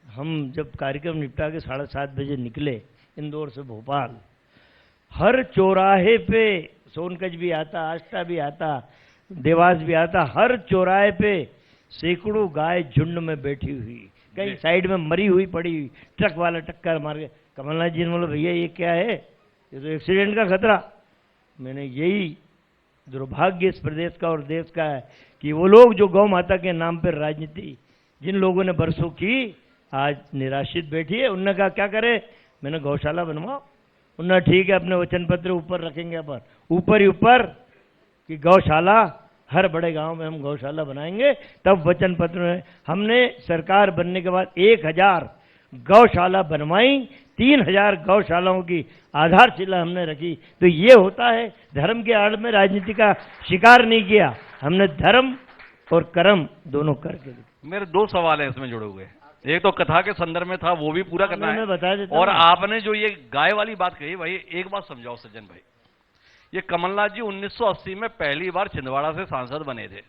हम जब कार्यक्रम निपटा के 7:30 बजे निकले इंदौर से भोपाल, हर चौराहे पे, सोनकच भी आता, आष्टा भी आता, देवास भी आता, हर चौराहे पे सैकड़ों गाय झुंड में बैठी हुई, कहीं साइड में मरी हुई पड़ी हुई, ट्रक वाला टक्कर मार के। कमलनाथ जी ने बोला भैया ये क्या है, ये तो एक्सीडेंट का खतरा। मैंने यही दुर्भाग्य इस प्रदेश का और देश का है कि वो लोग जो गौ माता के नाम पर राजनीति जिन लोगों ने बरसों की, आज निराश्रित बैठी है। उनने कहा क्या करे, मैंने गौशाला बनवाओ। उन्होंने ठीक है, अपने वचन पत्र ऊपर रखेंगे, अपन ऊपर ही ऊपर कि गौशाला हर बड़े गांव में हम गौशाला बनाएंगे। तब वचन पत्र में हमने सरकार बनने के बाद 1000 गौशाला बनवाई, 3000 गौशालाओं की आधारशिला हमने रखी। तो ये होता है, धर्म के आड़ में राजनीति का शिकार नहीं किया हमने, धर्म और कर्म दोनों करके। मेरे 2 सवाल हैं इसमें जुड़े हुए। एक तो कथा के संदर्भ में था, वो भी पूरा करना है, मैं बता देता और हूं। आपने जो ये गाय वाली बात कही, भाई एक बात समझाओ सज्जन भाई, ये कमलनाथ जी 1980 में पहली बार छिंदवाड़ा से सांसद बने थे,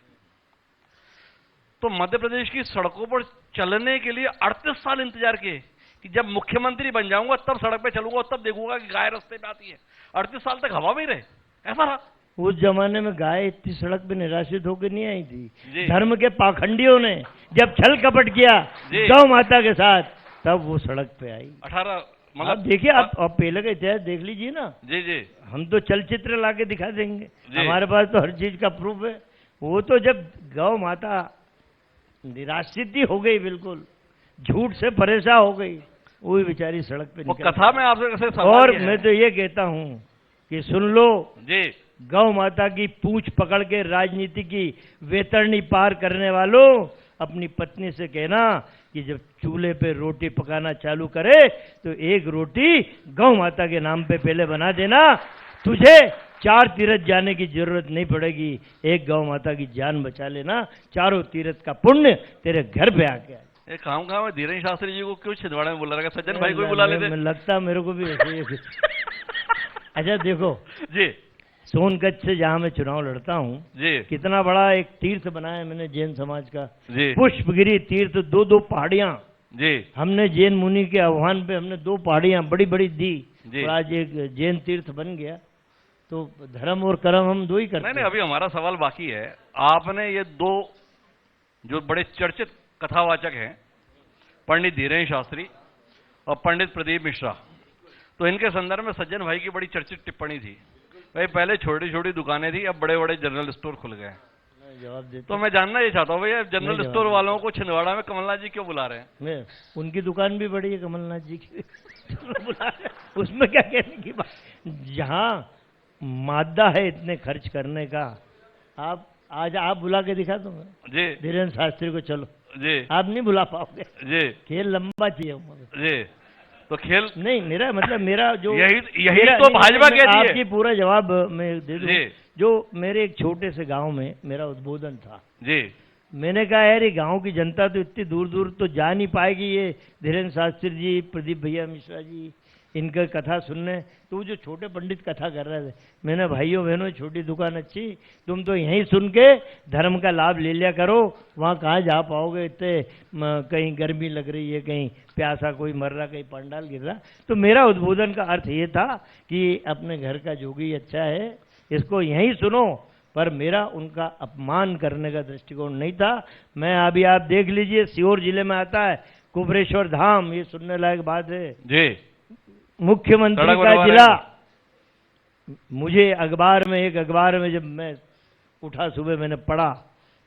तो मध्य प्रदेश की सड़कों पर चलने के लिए 38 साल इंतजार किए कि जब मुख्यमंत्री बन जाऊंगा तब सड़क पे चलूंगा, तब देखूंगा कि गाय रास्ते पे आती है। 38 साल तक हवा में ही रहे, ऐसा रहा। उस जमाने में गाय इतनी सड़क पे निराश्रित होकर नहीं आई जी। थी। धर्म के पाखंडियों ने जब छल कपट किया जी। गौ माता के साथ, तब वो सड़क पे आई। 18 आप मतलब देखिए, आप पहले का इतिहास देख लीजिए ना। जी जी हम तो चलचित्र लाके दिखा देंगे, जी। हमारे पास तो हर चीज का प्रूफ है। वो तो जब गौ माता निराश्रित ही हो गई, बिल्कुल झूठ से परेशान हो गई, वो बेचारी सड़क पे वो निकल कथा में आपसे कैसे सवाल और ये है? मैं तो ये कहता हूँ कि सुन लो, जी गौ माता की पूंछ पकड़ के राजनीति की वेतरनी पार करने वालों, अपनी पत्नी से कहना कि जब चूल्हे पे रोटी पकाना चालू करे तो एक रोटी गौ माता के नाम पे पहले बना देना, तुझे 4 तीर्थ जाने की जरूरत नहीं पड़ेगी। एक गौ माता की जान बचा लेना, 4 तीर्थ का पुण्य तेरे घर पे आके आए। ये काम है धीरेन्द्र शास्त्री जी को क्यों छिंदवाड़ा में बुला रखा? सज्जन भाई को ही बुला लेते। लगता मेरे को भी ऐसे ही। अच्छा देखो जी सोनकच्छ से जहां मैं चुनाव लड़ता हूँ, जी कितना बड़ा एक तीर्थ बनाया मैंने जैन समाज का, जी पुष्पगिरी तीर्थ, 2 पहाड़ियां जी हमने जैन मुनि के आह्वान पे हमने 2 पहाड़ियां बड़ी बड़ी दी, जी। और आज एक जैन तीर्थ बन गया। तो धर्म और कर्म हम 2 ही करते नहीं, हैं। अभी हमारा सवाल बाकी है। आपने ये 2 जो बड़े चर्चित कथावाचक हैं, पंडित धीरेन्द्र शास्त्री और पंडित प्रदीप मिश्रा, तो इनके संदर्भ में सज्जन भाई की बड़ी चर्चित टिप्पणी थी, भाई पहले छोटी छोटी दुकानें थी, अब बड़े बड़े जनरल स्टोर खुल गए हैं। जवाब देता तो मैं जानना ये चाहता हूँ भैया, जनरल नहीं, स्टोर जवाब वालों को छिंदवाड़ा में कमलनाथ जी क्यों बुला रहे हैं? मैं, उनकी दुकान भी बड़ी है कमलनाथ जी की। उसमें क्या कहने की बात, जहाँ मादा है इतने खर्च करने का, आज आप बुला के दिखा दूंगा जी धीरेन्द्र शास्त्री को, चलो जी आप नहीं बुला पाओगे, जी खेल लंबा चाहिए उम्र। जी तो खेल नहीं, मेरा जो यही मेरा- तो भाजपा मैं कहती है। आपकी पूरा जवाब मैं दे दूं। जी जो मेरे एक छोटे से गांव में मेरा उद्बोधन था, जी मैंने कहा यार ये गांव की जनता तो इतनी दूर दूर तो जा नहीं पाएगी, ये धीरेन्द्र शास्त्री जी, प्रदीप भैया मिश्रा जी, इनका कथा सुनने, तो वो जो छोटे पंडित कथा कर रहे थे, मैंने भाइयों बहनों छोटी दुकान अच्छी, तुम तो यहीं सुन के धर्म का लाभ ले लिया करो, वहाँ कहाँ जा पाओगे, इतने कहीं गर्मी लग रही है, कहीं प्यासा कोई मर रहा, कहीं पंडाल गिर रहा। तो मेरा उद्बोधन का अर्थ ये था कि अपने घर का जोगी अच्छा है, इसको यहीं सुनो, पर मेरा उनका अपमान करने का दृष्टिकोण नहीं था। मैं अभी आप देख लीजिए, सीहोर जिले में आता है कुबरेश्वर धाम, ये सुनने लायक बात है जी। मुख्यमंत्री का जिला। मुझे अखबार में, एक अखबार में जब मैं उठा सुबह मैंने पढ़ा,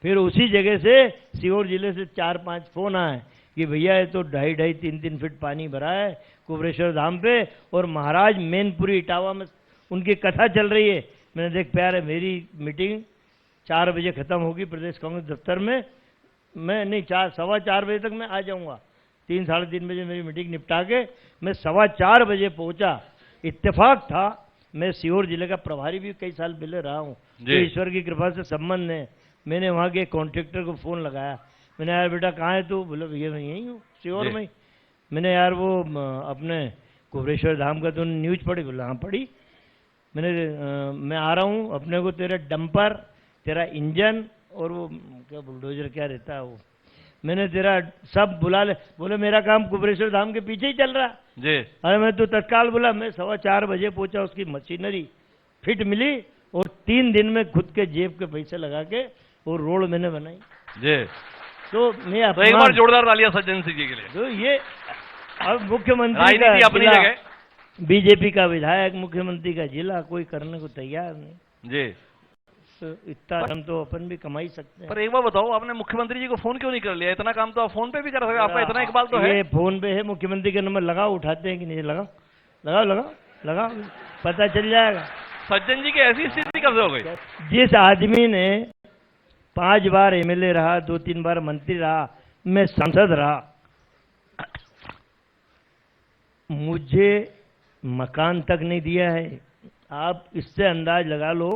फिर उसी जगह से सीहोर जिले से 4-5 फोन आए कि भैया ये तो 2.5-3 फीट पानी भरा है कुबरेश्वर धाम पे, और महाराज मैनपुरी इटावा में उनकी कथा चल रही है। मैंने देख प्यारे, मेरी मीटिंग 4 बजे खत्म होगी प्रदेश कांग्रेस दफ्तर में, मैं नहीं 4-4:15 बजे तक मैं आ जाऊंगा, 3-3:30 बजे मेरी मीटिंग निपटा के मैं 4:15 बजे पहुंचा। इत्तेफाक था, मैं सीहोर जिले का प्रभारी भी कई साल पहले रहा हूँ, तो ईश्वर की कृपा से संबंध है। मैंने वहाँ के कॉन्ट्रैक्टर को फ़ोन लगाया, मैंने यार बेटा कहाँ है तू? बोला भैया मैं यहीं हूँ सीहोर में। मैंने यार वो अपने कुबरेश्वर धाम का तो न्यूज़ पढ़ी? बोला हाँ पढ़ी। मैंने मैं आ रहा हूँ, अपने को तेरा डंपर, तेरा इंजन और वो क्या बुलडोजर क्या रहता है वो, मैंने तेरा सब बुला ले। बोले मेरा काम कुबरेश्वर धाम के पीछे ही चल रहा जी। अरे मैं तो तत्काल बोला, मैं 4:15 बजे पहुंचा, उसकी मशीनरी फिट मिली और 3 दिन में खुद के जेब के पैसे लगा के वो रोड मैंने बनाई जी। तो मैं तो एक बार जोरदार तालियां सज्जन सिंह जी के लिए। तो ये अब मुख्यमंत्री का अपनी जगह, बीजेपी का विधायक, मुख्यमंत्री का जिला, कोई करने को तैयार नहीं जी। तो इतना हम तो अपन भी कमा ही सकते हैं। पर एक बार बताओ, आपने मुख्यमंत्री जी को फोन क्यों नहीं कर लिया? इतना काम तो आप फोन पे भी कर सकते, आपका इतना इकबाल तो है। ये फोन पे है, मुख्यमंत्री का नंबर लगाओ, उठाते हैं कि नहीं? लगाओ लगाओ लगाओ लगाओ, पता चल जाएगा। सज्जन जी की ऐसी स्थिति कब से हो गई? जिस आदमी ने 5 बार एमएलए रहा, 2-3 बार मंत्री रहा, मैं सांसद रहा, मुझे मकान तक नहीं दिया है। आप इससे अंदाज लगा लो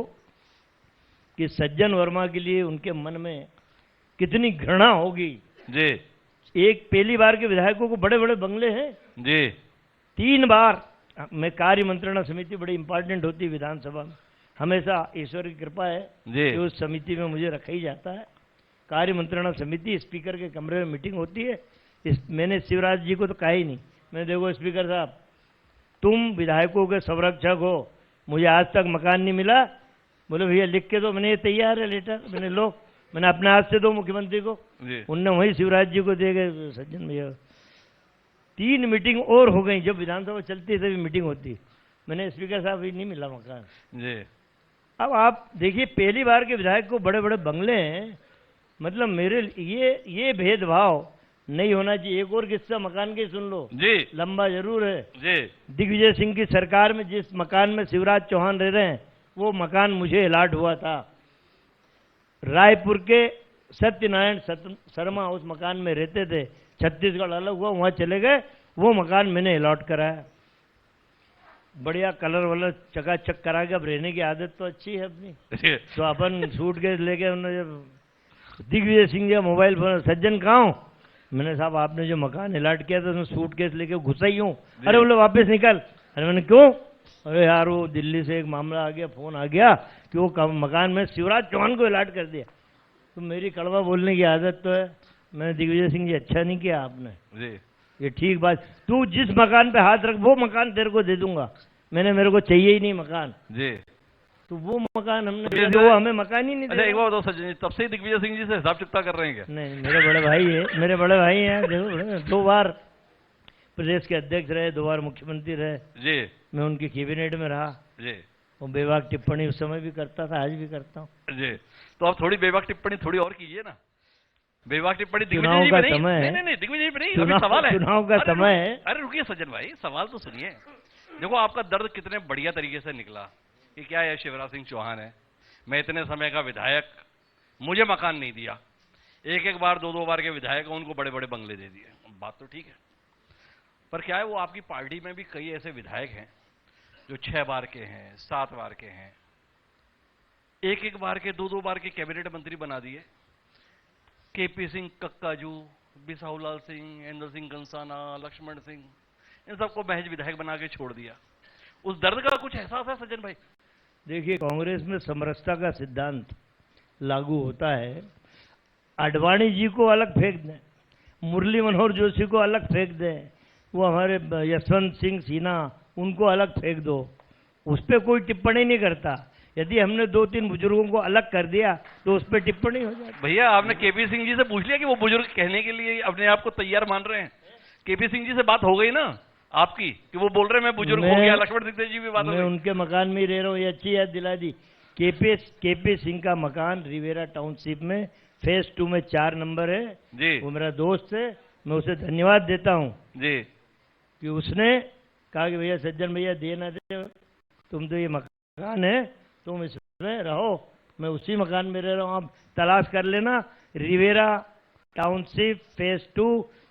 कि सज्जन वर्मा के लिए उनके मन में कितनी घृणा होगी जी। एक पहली बार के विधायकों को बड़े बड़े बंगले हैं जी, 3 बार मैं कार्य मंत्रणा समिति बड़ी इंपॉर्टेंट होती है विधानसभा में, हमेशा ईश्वर की कृपा है कि उस समिति में मुझे रखा ही जाता है। कार्य मंत्रणा समिति स्पीकर के कमरे में मीटिंग होती है। मैंने शिवराज जी को तो कहा ही नहीं, मैंने देखो स्पीकर साहब तुम विधायकों के संरक्षक हो, मुझे आज तक मकान नहीं मिला। बोले भैया लिख के दो। मैंने ये तैयार है लेटर, मैंने लो, मैंने अपने हाथ से दो मुख्यमंत्री को, उनने वही शिवराज जी को दे गए। सज्जन भैया 3 मीटिंग और हो गई, जब विधानसभा चलती है तभी मीटिंग होती। मैंने स्पीकर साहब ही नहीं मिला मकान जी। अब आप देखिए, पहली बार के विधायक को बड़े बड़े बंगले हैं, मतलब मेरे ये भेदभाव नहीं होना चाहिए। एक और किस्सा मकान के सुन लो जी, लंबा जरूर है जी। दिग्विजय सिंह की सरकार में जिस मकान में शिवराज चौहान रह रहे हैं, वो मकान मुझे अलाट हुआ था। रायपुर के सत्यनारायण शर्मा उस मकान में रहते थे, छत्तीसगढ़ अलग हुआ, वहां चले गए, वो मकान मैंने अलॉट कराया। बढ़िया कलर वलर चकाचक करा के, अब रहने की आदत तो अच्छी है अपनी। तो अपन सूटकेस लेके उन्होंने दिग्विजय सिंह जी मोबाइल फोन, सज्जन कहाँ हो? मैंने साहब आपने जो मकान अलॉट किया था उसमें सूटकेस लेके घुसा ही हूँ। अरे बोले वापस निकल। अरे मैंने क्यों? अरे यार वो दिल्ली से एक मामला आ गया, फोन आ गया कि वो मकान में शिवराज चौहान को अलॉट कर दिया। तो मेरी कड़वा बोलने की आदत तो है। मैंने दिग्विजय सिंह जी अच्छा नहीं किया आपने जी, ये ठीक बात, तू जिस मकान पे हाथ रख वो मकान तेरे को दे दूंगा। मेरे को चाहिए ही नहीं मकान जी। तो वो मकान हमने, वो हमें मकान ही नहीं। अच्छा एक बार बताओ सज्जन जी, तब से ही दिग्विजय सिंह जी से हिसाब चुकता कर रहे हैं क्या? नहीं, मेरे बड़े भाई है, मेरे बड़े भाई हैं। देखो 2 बार प्रदेश के अध्यक्ष रहे, 2 बार मुख्यमंत्री रहे जी, मैं उनकी कैबिनेट में रहा जी। और बेबाक टिप्पणी उस समय भी करता था, आज भी करता हूँ जी। तो आप थोड़ी बेबाक टिप्पणी थोड़ी और कीजिए ना। बेबाक टिप्पणी चुनाव का समय है, नहीं दिग्विजय जी नहीं, अभी सवाल है, चुनाव का समय है। अरे रुकिए सज्जन भाई, सवाल तो सुनिए। देखो आपका दर्द कितने बढ़िया तरीके से निकला कि क्या है, शिवराज सिंह चौहान है, मैं इतने समय का विधायक, मुझे मकान नहीं दिया। 1-1 बार 2-2 बार के विधायक, उनको बड़े बड़े बंगले दे दिए, बात तो ठीक है। पर क्या है, वो आपकी पार्टी में भी कई ऐसे विधायक हैं जो 6 बार के हैं, 7 बार के हैं, 1-1 बार के, 2-2 बार के कैबिनेट मंत्री बना दिए। केपी सिंह कक्काजू, बिसाहूलाल सिंह, इंद्र सिंह कंसाना, लक्ष्मण सिंह, इन सबको महज विधायक बना के छोड़ दिया। उस दर्द का कुछ एहसास है सज्जन भाई? देखिए, कांग्रेस में समरसता का सिद्धांत लागू होता है। आडवाणी जी को अलग फेंक दें, मुरली मनोहर जोशी को अलग फेंक दें, वो हमारे यशवंत सिंह सिन्हा उनको अलग फेंक दो, उस पर कोई टिप्पणी नहीं करता। यदि हमने 2-3 बुजुर्गों को अलग कर दिया तो उस पर टिप्पणी हो जाती। भैया, आपने केपी सिंह जी से पूछ लिया कि वो बुजुर्ग कहने के लिए अपने आप को तैयार मान रहे हैं? केपी सिंह जी से बात हो गई ना आपकी कि वो बोल रहे हैं मैं बुजुर्ग हो गया? लक्ष्मण सिंह जी भी बात हो मैं गई। उनके मकान में ही रह रहा हूँ, ये अच्छी याद दिला दी। केपी सिंह का मकान रिवेरा टाउनशिप में फेज 2 में 4 नंबर है जी। वो मेरा दोस्त है, मैं उसे धन्यवाद देता हूँ जी कि उसने कहा कि भैया सज्जन भैया दे ना दे, तुम तो ये मकान है, तुम इसमें रहो। मैं उसी मकान में रह रहा हूँ, आप तलाश कर लेना, Riviera township phase 2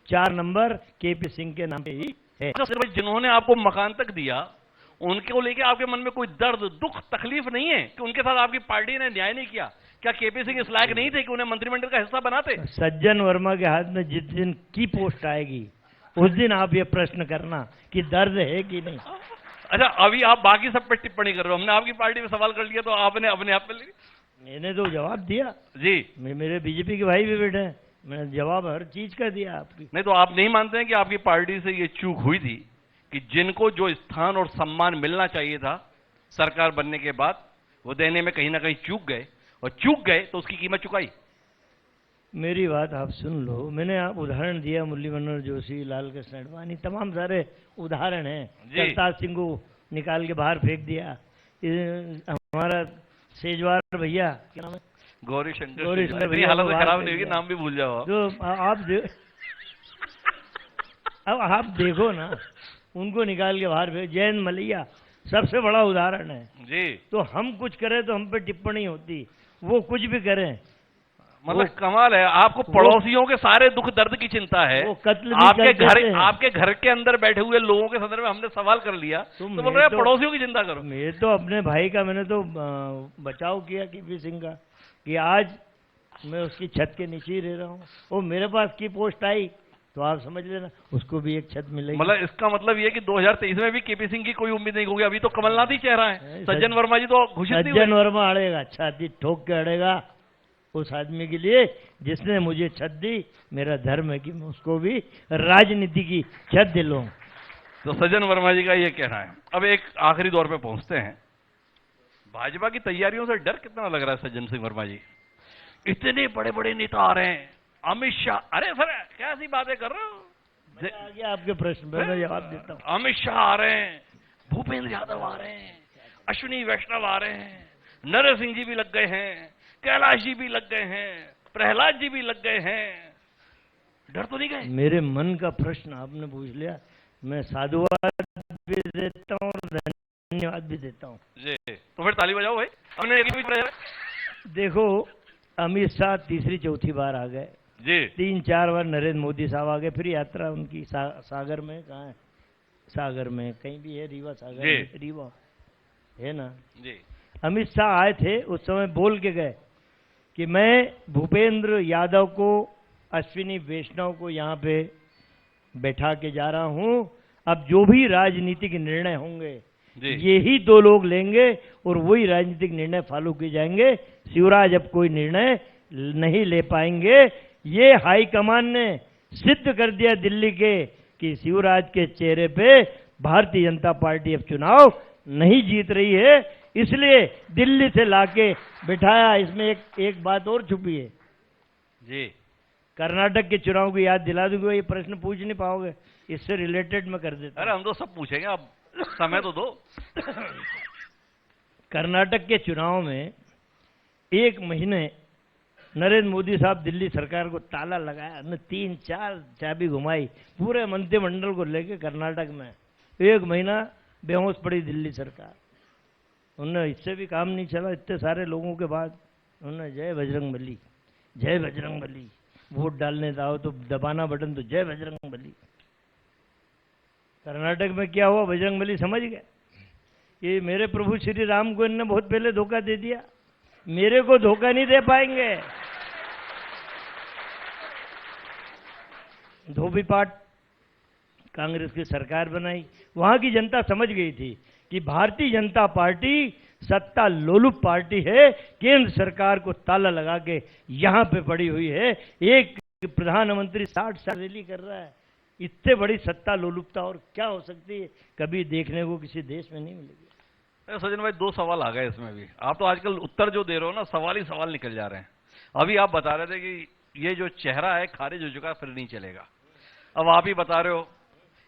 4 number KP Singh के नाम पे ही है। जिन्होंने आपको मकान तक दिया, उनको लेके आपके मन में कोई दर्द, दुख, तकलीफ नहीं है कि उनके साथ आपकी पार्टी ने न्याय नहीं किया? क्या केपी सिंह इस लायक नहीं थे कि उन्हें मंत्रिमंडल का हिस्सा बनाते? सज्जन वर्मा के हाथ में जिस दिन की पोस्ट आएगी उस दिन आप ये प्रश्न करना कि दर्द है कि नहीं। अच्छा, अभी आप बाकी सब पे टिप्पणी कर रहे हो, हमने आपकी पार्टी में सवाल कर लिया तो आपने अपने आप पे मैंने तो जवाब दिया जी। मेरे बीजेपी के भाई भी बैठे हैं, मैंने जवाब हर चीज का दिया आपकी। नहीं तो आप नहीं मानते हैं कि आपकी पार्टी से ये चूक हुई थी कि जिनको जो स्थान और सम्मान मिलना चाहिए था सरकार बनने के बाद, वो देने में कहीं ना कहीं चूक गए, और चूक गए तो उसकी कीमत चुकाई? मेरी बात आप सुन लो, मैंने आप उदाहरण दिया, मुरली मनोहर जोशी, लाल कृष्ण आडवाणी, तमाम सारे उदाहरण हैं। करतार सिंह को निकाल के बाहर फेंक दिया, हमारा सेजवार भैया क्या नाम है, गौरी शंकर भैया, हालत खराब नहीं होगी, नाम भी भूल जाओ आप। जो अब आप देखो ना, उनको निकाल के बाहर भेज। जयंत मलैया सबसे बड़ा उदाहरण है जी। तो हम कुछ करें तो हम पे टिप्पणी होती, वो कुछ भी करें। मतलब कमाल है, आपको पड़ोसियों के सारे दुख दर्द की चिंता है। वो कत्ल भी आपके घर के अंदर बैठे हुए लोगों के संदर्भ में हमने सवाल कर लिया तो बोल रहे हैं पड़ोसियों की चिंता करो। मैं तो अपने भाई का मैंने तो बचाव किया केपी सिंह का, कि आज मैं उसकी छत के नीचे ही रह रहा हूँ। वो मेरे पास की पोस्ट आई तो आप समझ लेना उसको भी एक छत मिलेगी। मतलब इसका मतलब ये कि 2023 में भी केपी सिंह की कोई उम्मीद नहीं होगी, अभी तो कमलनाथ ही चेहरा है। सज्जन वर्मा जी तो घोषित नहीं हुए। सज्जन वर्मा अड़ेगा, छाती ठोक के अड़ेगा उस आदमी के लिए जिसने मुझे छत दी। मेरा धर्म है कि मैं उसको भी राजनीति की छत दिलाऊं। तो सज्जन वर्मा जी का ये कहना है। अब एक आखिरी दौर पे पहुंचते हैं, भाजपा की तैयारियों से डर कितना लग रहा है सज्जन सिंह वर्मा जी? इतने बड़े बड़े नेता आ रहे हैं, अमित शाह, अरे सर कैसी बातें कर रहे हो? आ गया आपके प्रश्न पे, मैं जवाब देता हूँ। अमित शाह आ रहे हैं, भूपेंद्र यादव आ रहे हैं, अश्विनी वैष्णव आ रहे हैं, नरेंद्र सिंह जी भी लग गए हैं, कैलाश जी भी लग गए हैं, प्रहलाद जी भी लग गए हैं, डर तो नहीं गए? मेरे मन का प्रश्न आपने पूछ लिया, मैं साधुवाद भी देता हूँ और धन्यवाद भी देता हूँ जी। तो फिर ताली बजाओ भाई। हमने देखो, अमित शाह तीसरी चौथी बार आ गए जी, 3-4 बार नरेंद्र मोदी साहब आ गए, फिर यात्रा उनकी सागर में, कहाँ है, सागर में कहीं भी है, रीवा सागर में, रीवा है ना जी। अमित शाह आए थे, उस समय बोल के गए कि मैं भूपेंद्र यादव को, अश्विनी वैष्णव को यहाँ पे बैठा के जा रहा हूँ, अब जो भी राजनीतिक निर्णय होंगे यही 2 लोग लेंगे और वही राजनीतिक निर्णय फॉलो किए जाएंगे। शिवराज अब कोई निर्णय नहीं ले पाएंगे। ये हाईकमान ने सिद्ध कर दिया दिल्ली के कि शिवराज के चेहरे पे भारतीय जनता पार्टी अब चुनाव नहीं जीत रही है, इसलिए दिल्ली से लाके बिठाया। इसमें एक बात और छुपी है जी। कर्नाटक के चुनाव की याद दिला दूंगा, ये प्रश्न पूछ नहीं पाओगे, इससे रिलेटेड मैं कर देता। अरे हम तो सब पूछेंगे, आप समय तो दो। कर्नाटक के चुनाव में 1 महीने नरेंद्र मोदी साहब दिल्ली सरकार को ताला लगाया, हमने 3-4 चाबी घुमाई, पूरे मंत्रिमंडल को लेके कर्नाटक में 1 महीना बेहोश पड़ी दिल्ली सरकार। उन्होंने इससे भी काम नहीं चला, इतने सारे लोगों के बाद उन्होंने जय बजरंगबली, जय बजरंगबली, वोट डालने जाओ तो दबाना बटन तो जय बजरंगबली। कर्नाटक में क्या हुआ, बजरंगबली समझ गए ये मेरे प्रभु श्री राम को इन्होंने बहुत पहले धोखा दे दिया, मेरे को धोखा नहीं दे पाएंगे। धोबी पाठ कांग्रेस की सरकार बनाई। वहां की जनता समझ गई थी कि भारतीय जनता पार्टी सत्ता लोलुप पार्टी है, केंद्र सरकार को ताला लगा के यहाँ पे पड़ी हुई है। एक प्रधानमंत्री 60 साल रैली कर रहा है, इतने बड़ी सत्ता लोलुपता और क्या हो सकती है, कभी देखने को किसी देश में नहीं मिलेगी। सज्जन भाई, दो सवाल आ गए इसमें भी। आप तो आजकल उत्तर जो दे रहे हो ना, सवाल ही सवाल निकल जा रहे हैं। अभी आप बता रहे थे कि ये जो चेहरा है खारिज हो चुका, फिर नहीं चलेगा। अब आप ही बता रहे हो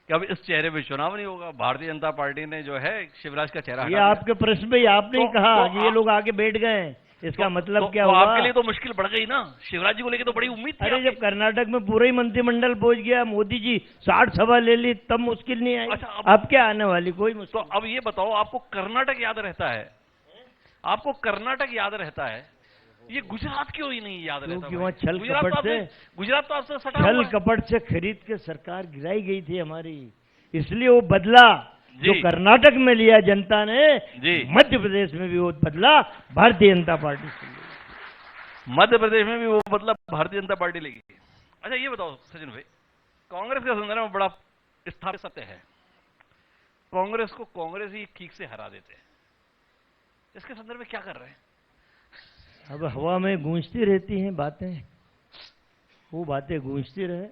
कि अब इस चेहरे पे चुनाव नहीं होगा। भारतीय जनता पार्टी ने जो है शिवराज का चेहरा ये आपके प्रश्न में आपने ही कहा कि ये लोग आगे बैठ गए हैं, इसका मतलब क्या हुआ? आपके लिए तो मुश्किल बढ़ गई ना। शिवराज जी को लेकर तो बड़ी उम्मीद थी। अरे जब कर्नाटक में पूरा ही मंत्रिमंडल पहुंच गया, मोदी जी 60 सभा ले ली, तब मुश्किल नहीं आई। अच्छा, अब क्या आने वाली कोई मुश्किल। तो अब ये बताओ, आपको कर्नाटक याद रहता है? आपको कर्नाटक याद रहता है, ये गुजरात क्यों ही नहीं याद रहता? क्योंकि वहाँ छल गुजरात कपट तो से गुजरात तो आपसे सटा छल हुआ है। कपट से खरीद के सरकार गिराई गई थी हमारी, इसलिए वो बदला जो कर्नाटक में लिया जनता ने, मध्य प्रदेश में भी वो बदला भारतीय जनता पार्टी से लिया। मध्य प्रदेश में भी वो बदला भारतीय जनता पार्टी लेगी। अच्छा ये बताओ सचिन भाई, कांग्रेस के संदर्भ में बड़ा स्थापित सत्य है, कांग्रेस को कांग्रेस ही ठीक से हरा देते हैं। इसके संदर्भ में क्या कर रहे हैं? अब हवा में गूंजती रहती हैं बातें, वो बातें गूंजती रहे।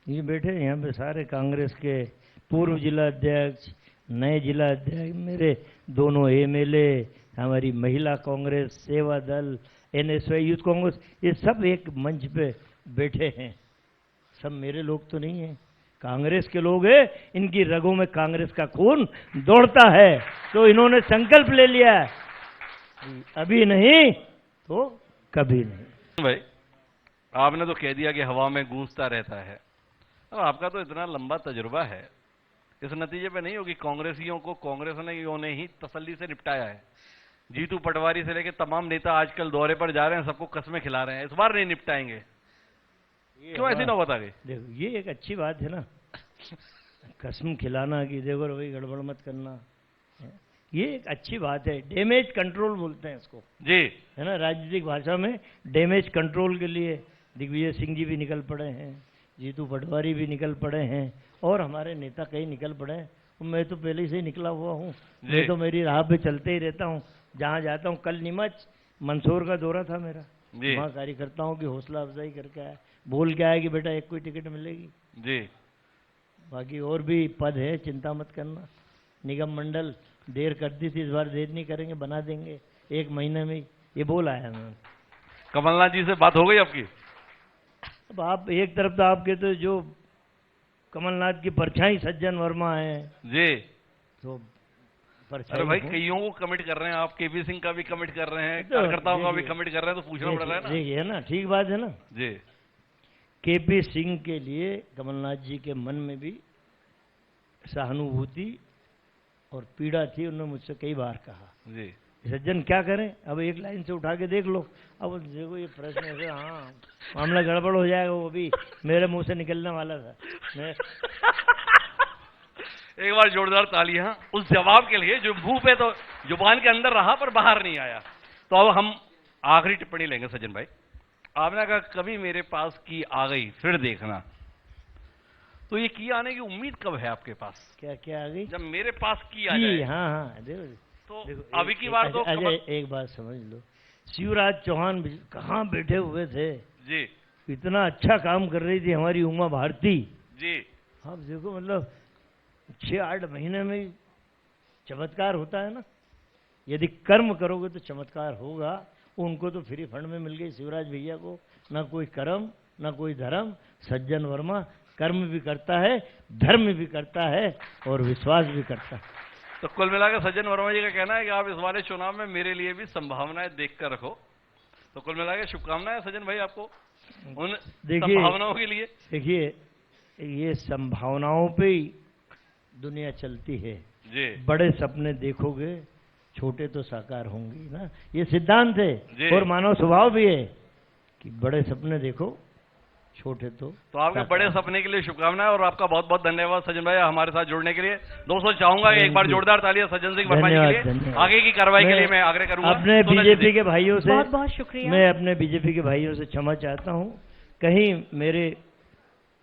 ये बैठे यहाँ पे सारे कांग्रेस के पूर्व जिला अध्यक्ष, नए जिला अध्यक्ष, मेरे दोनों एमएलए, हमारी महिला कांग्रेस, सेवा दल, एनएसवाई, यूथ कांग्रेस, ये सब एक मंच पे बैठे हैं। सब मेरे लोग तो नहीं हैं, कांग्रेस के लोग हैं। इनकी रगों में कांग्रेस का खून दौड़ता है, तो इन्होंने संकल्प ले लिया है, अभी नहीं तो कभी नहीं। भाई आपने तो कह दिया कि हवा में गूंजता रहता है। अब आपका तो इतना लंबा तजुर्बा है, इस नतीजे पे नहीं होगी कांग्रेसियों को कांग्रेस ने ही तसल्ली से निपटाया है। जीतू पटवारी से लेकर तमाम नेता आजकल दौरे पर जा रहे हैं, सबको कस्में खिला रहे हैं, इस बार नहीं निपटाएंगे। क्यों ऐसी नौबत आ गई? देखो ये एक अच्छी बात है ना, कसम खिलाना कि देखो भाई गड़बड़ मत करना, ये एक अच्छी बात है। डैमेज कंट्रोल बोलते हैं इसको जी, है ना, राजनीतिक भाषा में। डैमेज कंट्रोल के लिए दिग्विजय सिंह जी भी निकल पड़े हैं, जीतू पटवारी भी निकल पड़े हैं, और हमारे नेता कई निकल पड़े हैं। मैं तो पहले से ही निकला हुआ हूँ, मैं तो मेरी राह पे चलते ही रहता हूँ, जहाँ जाता हूँ। कल नीमच मंदसौर का दौरा था मेरा, वहाँ कार्यकर्ताओं की हौसला अफजाई करके आया, बोल के आया कि बेटा एक कोई टिकट मिलेगी जी, बाकी और भी पद है, चिंता मत करना। निगम मंडल देर कर दी थी, इस बार देर नहीं करेंगे, बना देंगे 1 महीने में, ये बोल आया मैं। कमलनाथ जी से बात हो गई आपकी? अब आप एक तरफ तो आप कहते हो जो कमलनाथ की परछाई सज्जन वर्मा है जी, तो अरे भाई कईयों को कमिट कर रहे हैं आप, केपी सिंह का भी कमिट कर रहे हैं, कार्यकर्ताओं का भी कमिट कर रहे हैं, तो पूछना पड़ रहा है ना। देखिए ना, ठीक बात है ना जी। केपी सिंह के लिए कमलनाथ जी के मन में भी सहानुभूति और पीड़ा थी, उन्होंने मुझसे कई बार कहा जी सज्जन क्या करें, अब एक लाइन से उठा के देख लो। अब देखो ये प्रश्न ऐसे, हाँ मामला गड़बड़ हो जाएगा, वो भी मेरे मुंह से निकलने वाला था। मैं एक बार जोरदार तालियां उस जवाब के लिए जो मुंह पे तो जुबान के अंदर रहा पर बाहर नहीं आया। तो अब हम आखिरी टिप्पणी लेंगे सज्जन भाई। आपने कहा कभी मेरे पास की आ गई फिर देखना, तो ये की आने की उम्मीद कब है आपके पास? क्या क्या आ गई? जब मेरे पास की आ जाए। हाँ हाँ देखो, तो अभी की बार तो एक बात समझ लो, शिवराज चौहान कहाँ बैठे हुए थे जी, इतना अच्छा काम कर रही थी हमारी उमा भारती जी। अब देखो मतलब 6-8 महीने में चमत्कार होता है ना, यदि कर्म करोगे तो चमत्कार होगा। उनको तो फ्री फंड में मिल गई शिवराज भैया को, ना कोई कर्म ना कोई धर्म। सज्जन वर्मा कर्म भी करता है, धर्म भी करता है और विश्वास भी करता है। तो कुल मिलाकर सज्जन वर्मा जी का कहना है कि आप इस वाले चुनाव में मेरे लिए भी संभावनाएं देखकर रखो। तो कुल मिलाकर शुभकामनाएं सज्जन भाई आपको उन संभावनाओं के लिए। देखिए ये संभावनाओं पे ही दुनिया चलती है जी। बड़े सपने देखोगे छोटे तो साकार होंगे ना, ये सिद्धांत है और मानव स्वभाव भी है कि बड़े सपने देखो छोटे तो आपके बड़े सपने के लिए शुभकामनाएं और आपका बहुत बहुत धन्यवाद सज्जन भाई हमारे साथ जुड़ने के लिए। दोस्तों चाहूंगा कि एक बार जोरदार तालियां सज्जन सिंह वर्मा जी के लिए। आगे की कार्रवाई के लिए मैं आग्रह करूंगा अपने बीजेपी के भाइयों से, बहुत बहुत शुक्रिया। मैं अपने बीजेपी के भाइयों से क्षमा चाहता हूं, कहीं मेरे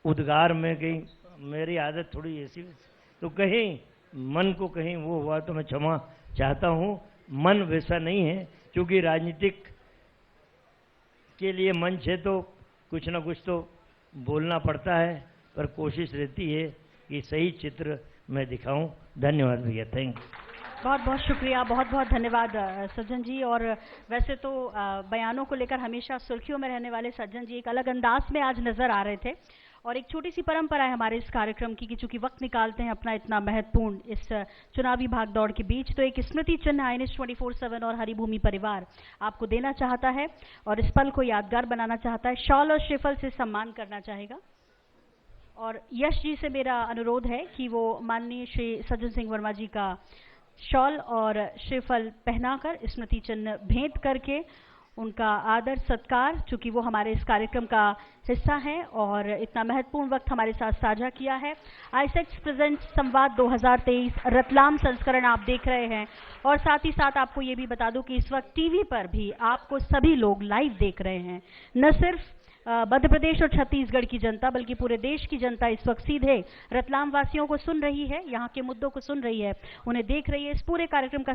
उद्गार में कहीं मेरी आदत थोड़ी ऐसी, तो कहीं मन को कहीं वो हुआ तो मैं क्षमा चाहता हूँ। मन वैसा नहीं है, क्योंकि राजनीतिक के लिए मंच है तो कुछ ना कुछ तो बोलना पड़ता है, पर कोशिश रहती है कि सही चित्र मैं दिखाऊं। धन्यवाद भैया, थैंक यू। बहुत बहुत शुक्रिया, बहुत बहुत धन्यवाद सज्जन जी। और वैसे तो बयानों को लेकर हमेशा सुर्खियों में रहने वाले सज्जन जी एक अलग अंदाज में आज नजर आ रहे थे। और एक छोटी सी परंपरा है हमारे इस कार्यक्रम की कि चूंकि वक्त निकालते हैं अपना इतना महत्वपूर्ण इस चुनावी भागदौड़ के बीच, तो एक स्मृति चिन्ह INS 24/7 और हरिभूमि परिवार आपको देना चाहता है और इस पल को यादगार बनाना चाहता है। शॉल और श्रीफल से सम्मान करना चाहेगा। और यश जी से मेरा अनुरोध है कि वो माननीय श्री सज्जन सिंह वर्मा जी का शॉल और श्रीफल पहनाकर स्मृति चिन्ह भेंट करके उनका आदर सत्कार, चूंकि वो हमारे इस कार्यक्रम का हिस्सा हैं और इतना महत्वपूर्ण वक्त हमारे साथ साझा किया है। आईसेक्स प्रेजेंट संवाद 2023 रतलाम संस्करण आप देख रहे हैं। और साथ ही साथ आपको ये भी बता दूं कि इस वक्त टीवी पर भी आपको सभी लोग लाइव देख रहे हैं। न सिर्फ मध्य प्रदेश और छत्तीसगढ़ की जनता बल्कि पूरे देश की जनता इस वक्त सीधे रतलाम वासियों को सुन रही है, यहाँ के मुद्दों को सुन रही है, उन्हें देख रही है। इस पूरे कार्यक्रम का